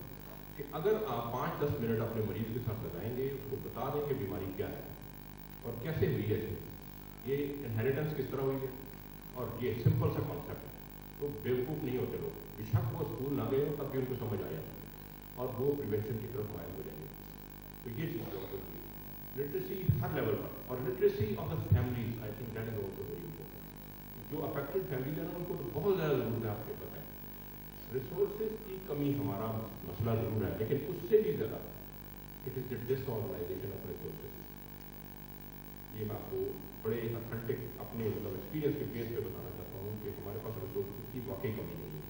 कि अगर आप 5-10 मिनट अपने मरीज़ के साथ लगाएंगे, उसको बता दें कि बीमारी क्या है और कैसे हुई है, ये इनहेरिटेंस किस तरह हुई है, और ये सिंपल सा कॉन्सेप्ट है, तो बेवकूफ़ नहीं होते लोग। बेशक वो स्कूल ना गए हो तब भी उनको समझ आया और वो प्रिवेंशन की तरफ मायल हो जाएंगे। तो ये चीज़ बहुत जरूरी है, लिटरेसी हर लेवल पर, और literacy of the families, I think that is also very important. जो अफेक्टेड फैमिलीज है ना उनको तो बहुत ज़्यादा ज़रूरत है आपके बताएं। रिसोर्सेज की कमी हमारा मसला ज़रूर है, लेकिन उससे भी ज़्यादा it is the disorganisation of resources. ये मैं आपको बड़े अथेंटिक अपने मतलब एक्सपीरियंस के बेस पे बताना चाहता हूँ कि हमारे पास रिसोर्सेज की वाकई कमी नहीं है।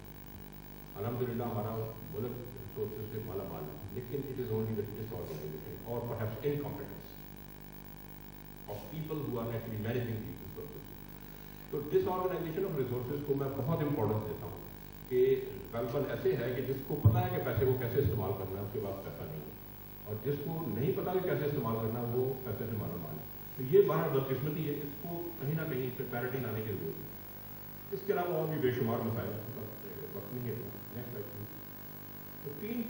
अल्हम्दुलिल्लाह हमारा मुल्क रिसोर्सेज से माला माल है, लेकिन it is only the disorganisation और perhaps incompetence of people who are actually managing these resources. तो डिसऑर्गेनाइजेशन ऑफ रिसोर्सेज को मैं बहुत इंपॉर्टेंस देता हूँ कि गलबन ऐसे है कि जिसको पता है कि पैसे को कैसे इस्तेमाल करना है उसके पास पैसा नहीं है, और जिसको नहीं पता कि कैसे इस्तेमाल करना है वो पैसे से माला माल है। तो ये बाहर बदकिस्मती है, इसको कहीं ना कहीं इस पर पैरिटी लाने की जरूरत है। इसके अलावा और भी बेशुमार मसाइल वक्त नहीं है। Next slide. तो 3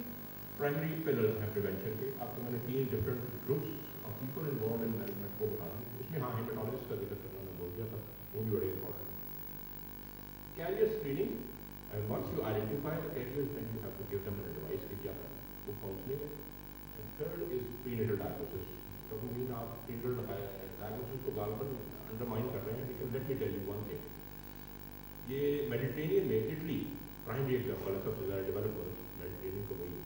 प्राइमरी पिलर्स हैं प्रिवेंशन के। आपको मैंने 3 different groups of people involve in management को बता दी। उसमें हाँ, हेमेटोलॉजिस्ट का जिक्र करना मैं बोल दिया था, वो भी बड़े इंपॉर्टेंट है। Carrier screening, and once you identify the carriers then you have to give them an advice कि क्या करना, वो काउंसलिंग है। And third is prenatal diagnosis. तो मीन आप प्रीनेटल डायग्नोसिस को गालबन अंडरमाइन कर रहे हैं, लेकिन let me tell you one thing, ये मेडिटेरेनियन में इटली प्राइमरी एग्जाम्पल है, सबसे ज़्यादा डेवलप वर्ल्ड मेडिटेरेनियन को वही।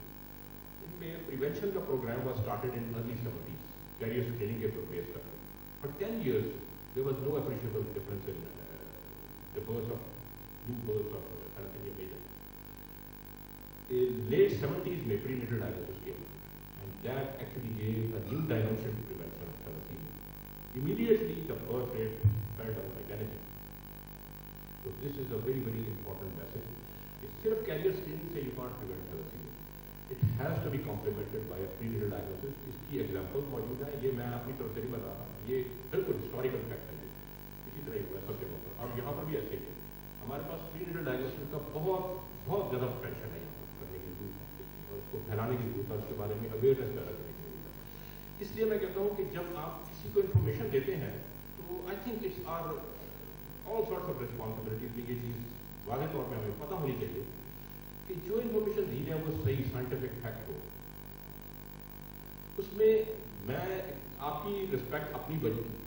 इनमें प्रिवेंशन का program was started in early 70s, carrier screening के ऊपर बेस करके। For 10 years there was no appreciable difference in the birth of new birth of thalassemia major. In late 70s में prenatal diagnosis came, and that actually gave a new dimension to prevention of thalassemia. Immediately the birth rate fell down like anything. So this is a very, very important message. It's सिर्फ career screening से you can't prevent thalassemia. It has to be complemented by a prenatal diagnosis. इसकी example मौजूद है, ये मैं अपनी तरफ से नहीं बता रहा, ये बिल्कुल हिस्टोरिकल फैक्ट है। इसी तरह हुआ सब जगहों पर, और यहाँ पर भी ऐसे ही है। हमारे पास प्रीनेटल डायग्नोसिस का बहुत ज़्यादा पोटेंशियल है यहाँ पर करने की जरूरत है, और उसको फैलाने की जरूरत है, उसके बारे में अवेयरनेस पैदा करने की जरूरत है। इसलिए मैं कहता हूँ कि जब आप किसी को इन्फॉर्मेशन देते हैं तो I think it's are all sorts of responsibilities. ये चीज़ वाज़ेह तौर पर हमें पता होनी चाहिए कि जो इन्फॉर्मेशन दी जाए वो सही साइंटिफिक फैक्ट हो। उसमें मैं आपकी रिस्पेक्ट अपनी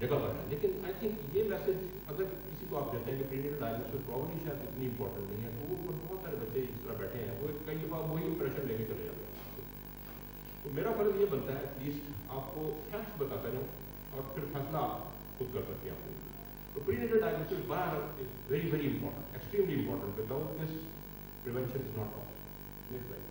जगह पर है, लेकिन आई थिंक ये मैसेज अगर किसी को आप देते हैं कि प्रीनेटल डायग्नोसिस प्रॉब्लम शायद इतनी इंपॉर्टेंट नहीं है, तो वो बहुत सारे बच्चे इस तरह बैठे हैं, वो कई दफ़ा वही इंप्रेशन लेके चले जाते हैं। तो मेरा फर्ज ये बनता है एटलीस्ट आपको फैक्ट्स बताते रहूँ और फिर फैसला आप खुद कर सकते हैं आपको। तो prenatal diagnosis bar is very very important, extremely important. Without this prevention is not possible. Next slide.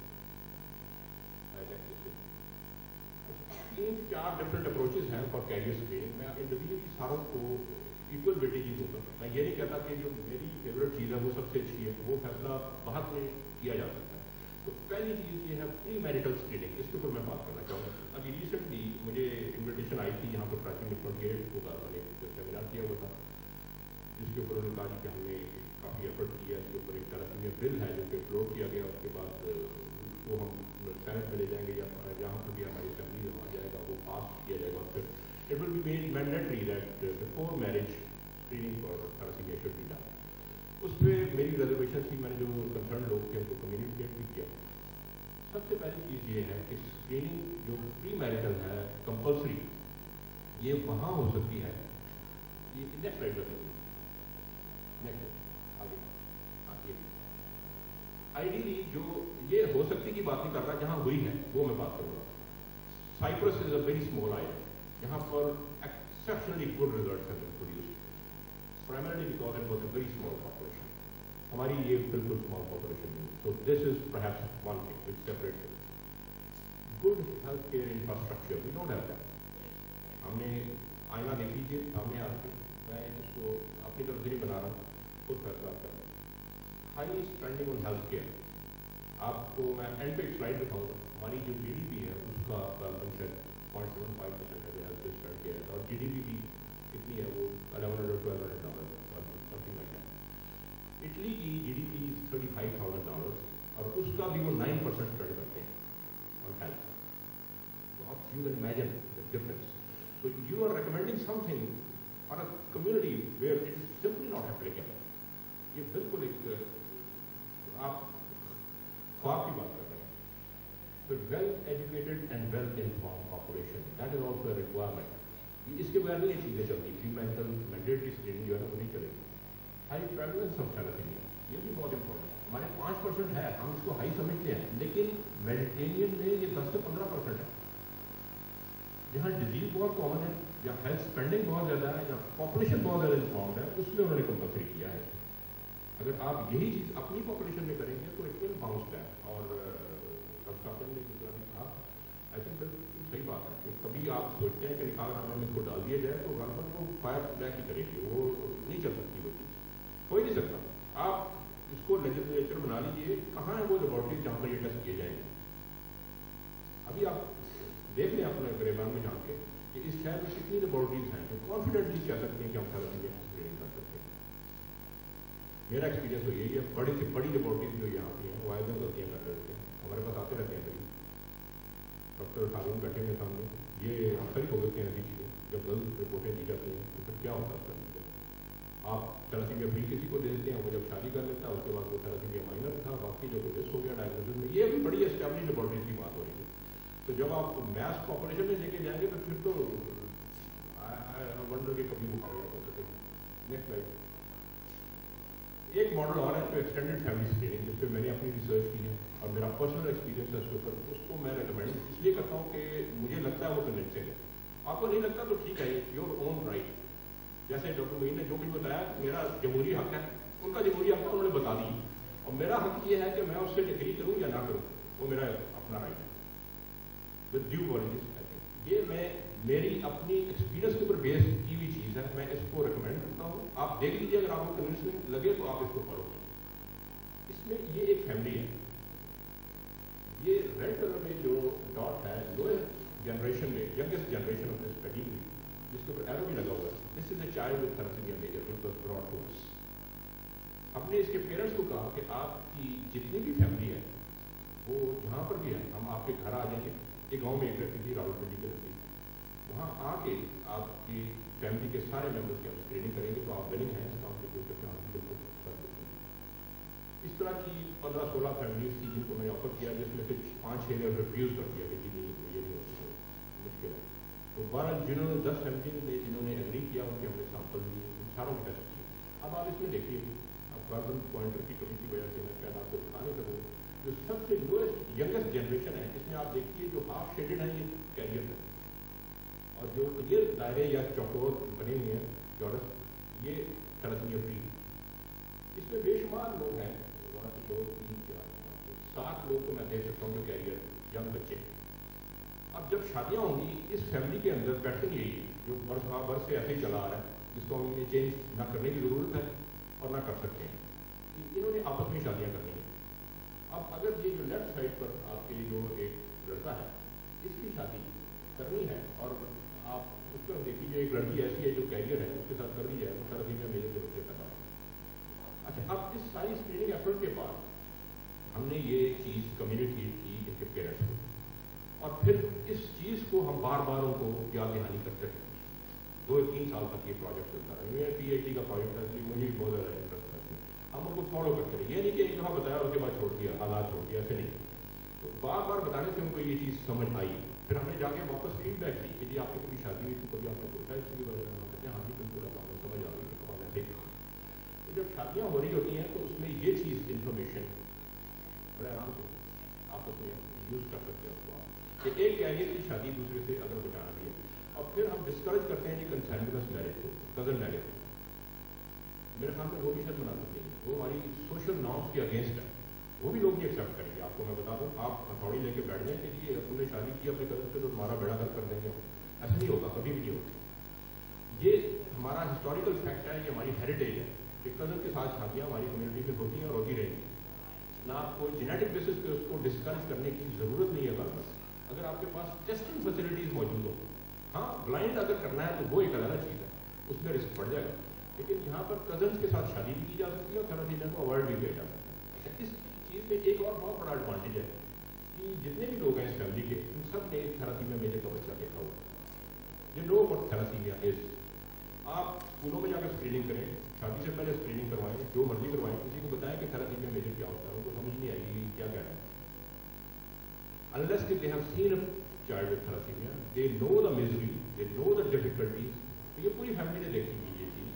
3-4 different approaches हैं फॉर कैरियर स्क्रीनिंग। मैं इंडिविजुअली सारों को इक्वल वेटेज दूंगा। मैं ये नहीं कहता कि जो मेरी फेवरेट चीज़ है वो सबसे अच्छी है, वो फैसला बाद में किया जा सकता है। तो पहली चीज़ ये है प्री मैरिटल स्क्रीनिंग, इसके ऊपर मैं बात करना चाहूँगा। अभी रिसेंटली मुझे इन्विटेशन आई थी यहाँ पर प्राची में 28 को मैंने सेमिनार किया हुआ था, जिसके ऊपर उन्होंने कहा कि हमने काफ़ी एफर्ट किया, इसके ऊपर एक थैलेसीमिया बिल है जो कि अपलोड किया गया, उसके बाद उसको हम सेनेट में ले जाएंगे या जहाँ पर भी हमारी असेंबली में आ जाएगा वो पास किया जाएगा, और फिर it will be made mandatory that before marriage screening for thalassemia should be done. उस पर मेरी रिजर्वेशन थी, मैंने जो कंसर्न लोग थे उनको कम्युनिकेट भी किया। सबसे पहली चीज़ ये है कि स्क्रीनिंग जो प्री मैरिटल है कंपल्सरी, ये वहाँ हो सकती है, ये नेक्स्ट स्लाइड पर नेक्स्ट आगे। हाँ, ये आइडियली जो ये हो सकती की बात नहीं कर रहा, जहाँ हुई है वो मैं बात करूँगा। Cyprus is a very small island, यहाँ पर exceptionally good results have been produced, primarily because it was a very small population. हमारी ये बिल्कुल स्मॉल पॉपुलेशन नहीं, so this is perhaps one thing which separates good health care infrastructure. We don't have that. हमने आईना देख लीजिए सामने आके, मैं इसको अपनी तरफ से नहीं बना रहा, खुद फैसला कर। High spending on health care, आपको मैं एंड पे एक स्लाइड दिखाऊंगा। हमारी जो जीडीपी है उसका शायद 0.75% है जो हेल्थ पे स्पेंड किया जाता है, और जीडीपी भी कितनी है वो $1100-1200 समथिंग लाइक दैट। इटली की जीडीपी $35,000 और उसका भी वो 9% स्पेंड करते हैं ऑन हेल्थ। तो आप you can imagine the difference. So you are recommending something for a community where it is simply not applicable. ये बिल्कुल एक आप ख्वाब की बात कर रहे हैं। फिर well educated and well informed population, that is also a requirement. इसके बगैर नहीं ये चीज़ें चलती। प्री मैरिटल मैंडेटरी स्क्रीनिंग जो है ना वो नहीं चलेगी। हाई प्रेवलेंस ऑफ थैलेसीमिया, ये भी बहुत इंपॉर्टेंट है। हमारे 5% है, हम इसको हाई समझते हैं, लेकिन मेडिटेरेनियन में ये 10 से 15% है। जहाँ डिजीज बहुत कॉमन है, जहाँ हेल्थ स्पेंडिंग बहुत ज़्यादा है, जहाँ पॉपुलेशन बहुत ज़्यादा इन्फॉर्म्ड है, उसमें उन्होंने कंपल्सरी किया है। अगर आप यही चीज़ अपनी पॉपुलेशन में करेंगे तो इट विल बाउंस बैक। और डॉक्टर ने जितना भी कहा, आई थिंक बिल्कुल सही बात है कि कभी आप सोचते हैं कि निकाहनामे में इसको डाल दिया जाए तो गवर्नमेंट को फायर बैक ही करेगी, वो नहीं चल सकती वो चीज़, हो ही नहीं सकता। आप इसको लेजिस्लेचर बना लीजिए, कहाँ है वो लेबॉर्ट्रीज जहाँ पर ये टेस्ट किए जाएंगे। अभी आप देख लें अपने ग्रेमान में जाके कि इस शहर में कितनी लेबॉर्ट्रीज हैं जो कॉन्फिडेंटली कह सकते हैं कि हम थैलेसीमिया की स्क्रीनिंग कर सकते हैं। मेरा एक्सपीरियंस तो यही है, बड़ी से बड़ी लेबॉर्ट्रीज जो यहाँ पे हैं वो आए दिन गलतियाँ कर रहे होते हैं, हमारे पास आते रहते हैं कभी, डॉक्टर हारून बैठे हैं सामने, ये अक्सर ही हो गई हैं ऐसी चीज़ें, जब गलत रिपोर्टें दी जाती हैं तो फिर क्या होता है उसका नतीजा? आप थैलासीमिया फ्री किसी को दे देते हैं, वो जब शादी कर लेता है उसके बाद वो थैलासीमिया माइनर था, बाकी जो मिस हो गया डायग्नोसिस में, ये भी बड़ी एस्टैब्लिश लेबॉर्ट्रीज की बात हो रही है। तो जब आप मैस पॉपुलेशन में लेके जाएंगे तो फिर तो वंडर के कभी वो कामयाब हो सकेगी। Next slide. एक मॉडल और है तो एक्सटेंडेड फैमिली स्क्रीनिंग, जिस पर मैंने अपनी रिसर्च की है और मेरा पर्सनल एक्सपीरियंस है उसके ऊपर, उसको मैं रिकमेंड इसलिए करता हूँ कि मुझे लगता है वो कन्विंसिंग है। आपको नहीं लगता तो ठीक है, योर ओन राइट। जैसे डॉक्टर मोइन ने जो कुछ बताया, मेरा जमहूरी हक है, उनका जमहूरी हक उन्होंने बता दी, और मेरा हक ये है कि मैं उससे एग्री करूँ या ना करूँ, वो मेरा अपना राइट है। विद ड्यू पॉलिटिक्स ये मैं मेरी अपनी एक्सपीरियंस के ऊपर बेस की हुई चीज़ है, मैं इसको रिकमेंड करता हूँ। आप देख लीजिए, अगर आपको कन्विंसिंग लगे तो आप इसको फॉलो करें। इसमें ये एक फैमिली है, ये रेड कलर में जो डॉट है लोअर जनरेशन में youngest generation of this category, जिसके ऊपर एरो भी लगा हुआ है, this is a child with thalassemia major which was brought to us. हमने इसके पेरेंट्स को कहा कि आपकी जितनी भी फैमिली है वो जहाँ पर भी है, हम आपके घर आ जाएंगे। एक गांव में एक रहती थी रावलपिंडी के नजदीक, वहाँ आके आपकी फैमिली के सारे मेंबर्स की आप स्क्रीनिंग करेंगे तो आप विनिंग हैं इस काम के ऊपर बिल्कुल कर सकते हैं। इस तरह की 15-16 फैमिलीज थी जिनको मैंने ऑफर किया, जिसमें से 5-6 ने रिफ्यूज कर दिया कि जी नहीं ये नहीं होती, मुश्किल है। तो 12 जिन्होंने 10 फैमिली ने जिन्होंने एग्री किया उनके हमने सैंपल दिए, उन सारों के टेस्ट किए। अब आप इसमें देखिए, अब कार्बन पॉइंटर की कमी की वजह से मैं शायद आपको दिखा नहीं सकूँ, जो सबसे लोएस्ट यंगेस्ट जनरेशन है इसमें आप देखिए जो हाफ शेडेड है ये कैरियर है, और जो क्लियर दायरे या चौकोर बने हुए हैं चौरस, ये थैलेसीमिया फ्री। इसमें बेशुमार लोग हैं, 1 2 3 4 5 7 लोग तो मैं देख सकता हूँ जो कैरियर यंग बच्चे। अब जब शादियाँ होंगी इस फैमिली के अंदर पैटर्न यही है जो बरस से ऐसे ही चला आ रहा है, जिसको हम ये चेंज ना करने की ज़रूरत है और ना कर सकते हैं कि इन्होंने आपस में शादियाँ करनी है। अब अगर ये जो लेफ्ट साइड पर आपके जो एक लड़का है इसकी शादी करनी है और आप उस पर देखिए जो एक लड़की ऐसी है जो कैरियर है उसके साथ कर दी जाए तो थैलेसीमिया मेजर के बच्चे पैदा हो। अच्छा, अब इस सारी स्क्रीनिंग एफर्ट के बाद हमने ये चीज़ कम्युनिकेट की इनके पेरेंट्स को, और फिर इस चीज़ को हम बार बार उनको याद दहानी करते हैं। 2-3 साल तक ये प्रोजेक्ट चलता है। मेरा PhD का प्रोजेक्ट है, इसलिए मुझे भी बहुत ज़्यादा इंटरेस्ट है इसमें। हम उनको फॉलो करते रहे, ये नहीं कि एक दफ़ा बताया उसके बाद छोड़ दिया, हालात छोड़ दिया, ऐसे नहीं। तो बार बार बताने से उनको ये चीज़ समझ आई। फिर हमने जाके वापस फीडबैक ली कि जी आपकी कभी शादी हुई तो कभी आपने सोचा इसकी बारे में? कहते हैं हाँ जी बिल्कुल, अब हमें समझ आ गई, अब मैं देखा। तो जब शादियाँ हो रही होती हैं तो उसमें ये चीज़ इन्फॉर्मेशन बड़े आराम से आपस में यूज़ कर सकते हैं उसको आप, कि एक कैरियर की शादी दूसरे से अगर बचाना भी है। और फिर हम डिस्करेज करते हैं जी कंसेंटलेस मैरिज को, कजन मैरिज। मेरे ख्याल में वो भी शायद मना सकते हैं, वो हमारी सोशल नॉर्म्स के अगेंस्ट है, वो भी लोग नहीं एक्सेप्ट करेंगे। आपको मैं बता दूँ, आप हथौड़ी लेके बैठ जाए कि जी तुमने शादी की अपने कजन से तो तुम्हारा बेड़ा गर्क कर देंगे, ऐसा नहीं होगा, कभी भी नहीं होगा। ये हमारा हिस्टोरिकल फैक्ट है, ये हमारी हेरिटेज है कि कजन के साथ शादियाँ हमारी कम्युनिटी में होती हैं और होती रहेंगी। ना कोई जेनेटिक बेसिस पे उसको डिस्करेज करने की ज़रूरत नहीं है। बस अगर आपके पास टेस्टिंग फैसिलिटीज़ मौजूद हो, हाँ ब्लाइंड अगर करना है तो वो एक अलग चीज़ है, उसमें रिस्क बढ़ जाएगा। लेकिन यहाँ पर कजन्स के साथ शादी भी की जा सकती है और थैलेसीमिया को अवॉइड भी किया जा सकता है। अच्छा, इस चीज़ में एक और बहुत बड़ा एडवांटेज है कि जितने भी लोग हैं इस फैमिली के, उन सब ने थैलेसीमिया मेजर का बच्चा देखा हुआ, ये नो व्हाट थैलेसीमिया इज। आप स्कूलों में जाकर स्क्रीनिंग करें, शादी से पहले स्क्रीनिंग करवाएं, जो मर्जी करवाएं, किसी को बताएं कि थैलेसीमिया मेजर क्या होता है, उनको समझ नहीं आएगी क्या कहना है। Unless they have seen a child with thalassemia, they know the misery, they know the difficulties. तो ये पूरी फैमिली ने देखी हुई ये चीज़,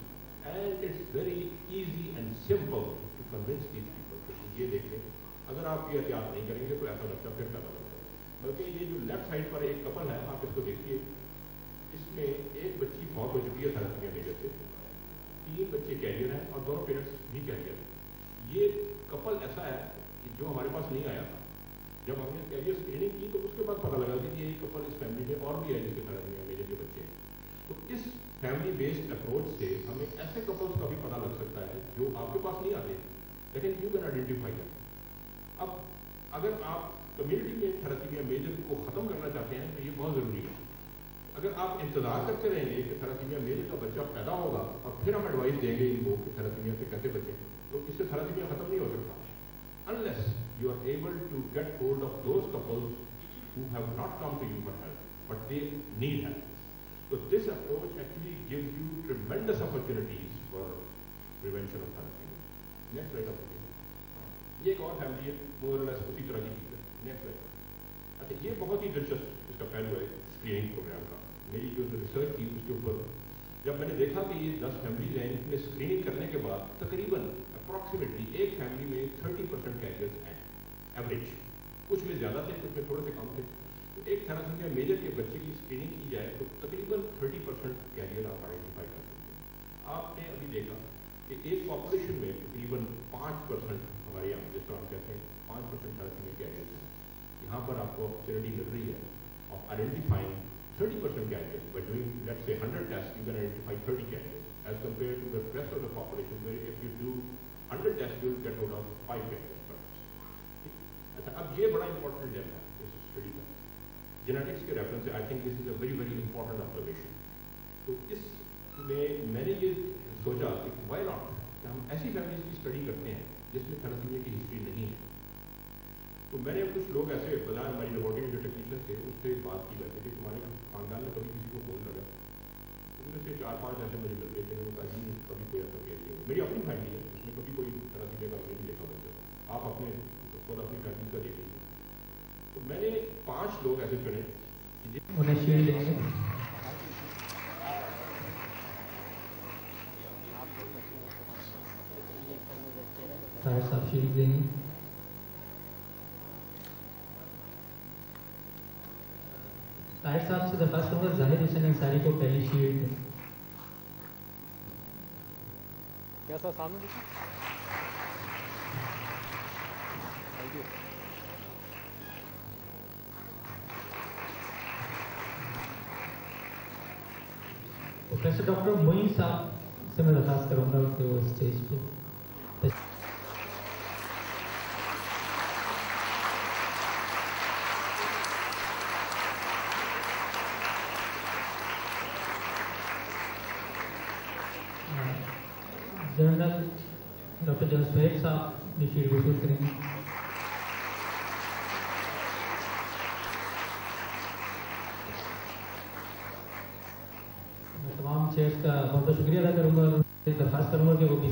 and it's very easy and simple to convince these people. तो ये देख लें, अगर आप ये एहतियात नहीं करेंगे तो ऐसा बच्चा फिर पैदा होगा। बल्कि ये जो लेफ्ट साइड पर एक कपल है, आप इसको देखिए, इसमें एक बच्ची फौत हो चुकी है थैलेसीमिया मेजर से, 3 बच्चे कैरियर हैं और दोनों पेरेंट्स भी कैरियर हैं। ये कपल ऐसा है कि जो हमारे पास नहीं आया था, जब हमने कैरियर स्क्रीनिंग की तो उसके बाद पता लगा कि ये कपल इस फैमिली में और भी है जिसके थैलेसीमिया मेजर के बच्चे हैं। तो इस फैमिली बेस्ड अप्रोच से हमें ऐसे कपल्स का भी पता लग सकता है जो आपके पास नहीं आते, लेकिन यू कैन आइडेंटिफाई देम। अब अगर आप कम्युनिटी में थैलेसीमिया मेजर को ख़त्म करना चाहते हैं तो ये बहुत ज़रूरी है। अगर आप इंतजार करते रहेंगे कि थैलेसीमिया मेजर का बच्चा पैदा होगा और फिर हम एडवाइस देंगे इनको कि थैलेसीमिया से कैसे बचें, तो इससे थैलेसीमिया ख़त्म नहीं हो सकता। Unless you are able to get hold of those couples who have not come to you for help, but they need help. So this approach actually gives you tremendous opportunities for prevention of thalassemia. Next slide up please. ये एक और family है, more or less उसी तरह की चीज़ है. Next slide. अच्छा, ये बहुत ही दिलचस्प इसका पहलू है स्क्रीनिंग प्रोग्राम का. मेरी जो रिसर्च थी उसके ऊपर जब मैंने देखा कि ये 10 फैमिलीज हैं, इनमें स्क्रीनिंग करने के बाद तकरीबन अप्रॉक्सीमेटली एक फैमिली में 30% कैरियर्स हैं एवरेज. कुछ में ज़्यादा थे, कुछ में थोड़े से कम थे. तो एक थैलासेमिया मेजर के बच्चे की स्क्रीनिंग की जाए तो तकरीबन 30% कैरियर आप आइडेंटिफाई कर सकते हैं. आपने अभी देखा कि एक पॉपुलेशन में तकरीबन 5% हमारे यहाँ जिस तरह हम कहते हैं 5% थैलासेमिया कैरियर्स हैं. यहाँ पर आपको अपॉर्चुनिटी मिल रही है of identifying 30% carriers. By doing, let's say, 100 tests, you can identify 30 carriers, as compared to the rest of the population, where if you do 100 tests, you will get hold of 5 carriers per test. अच्छा, अब ये बड़ा important level है इस study का. Genetics के reference से I think this is a very very important observation. तो इसमें मैंने ये सोचा कि व्हाई नॉट कि हम ऐसी फैमिलीज की स्टडी करते हैं जिसमें थैलासेमिया की हिस्ट्री नहीं है. तो मैंने कुछ लोग ऐसे बताया, हमारी लेबोरेटरी में जो टेक्नीशियन थे उससे बात की वैसे कि तुम्हारे खानदान में कभी किसी को फोन लगा. उनमें से 4-5 ऐसे मुझे मिल गए जिन्होंने कहा जी कभी कोई ऐसा केस नहीं. मेरी अपनी फैमिली है, उसमें कभी कोई थैलासेमिया का नहीं देखा बच्चे. आप अपने खुद अपनी फैमिली का देख लीजिए. तो मैंने 5 लोग ऐसे चुने उन्हें शील्ड देंगे. साहब शील्ड देंगे. ताहिर साहब से दरख्वास्त करूँगा जाहिर हुसैन अंसारी को पहली शील्ड. कैसा सामने देखिए. Thank you. Professor doctor Moin sahab से मैं दरख्वास्त करूँगा कि वो स्टेज पे. जनरल डॉक्टर जसवेद साहब ने शील्ड वसूल करेंगे. मैं तमाम चेयर्स का बहुत बहुत शुक्रिया अदा करूँगा और दरख्वास्त करूँगा कि वो भी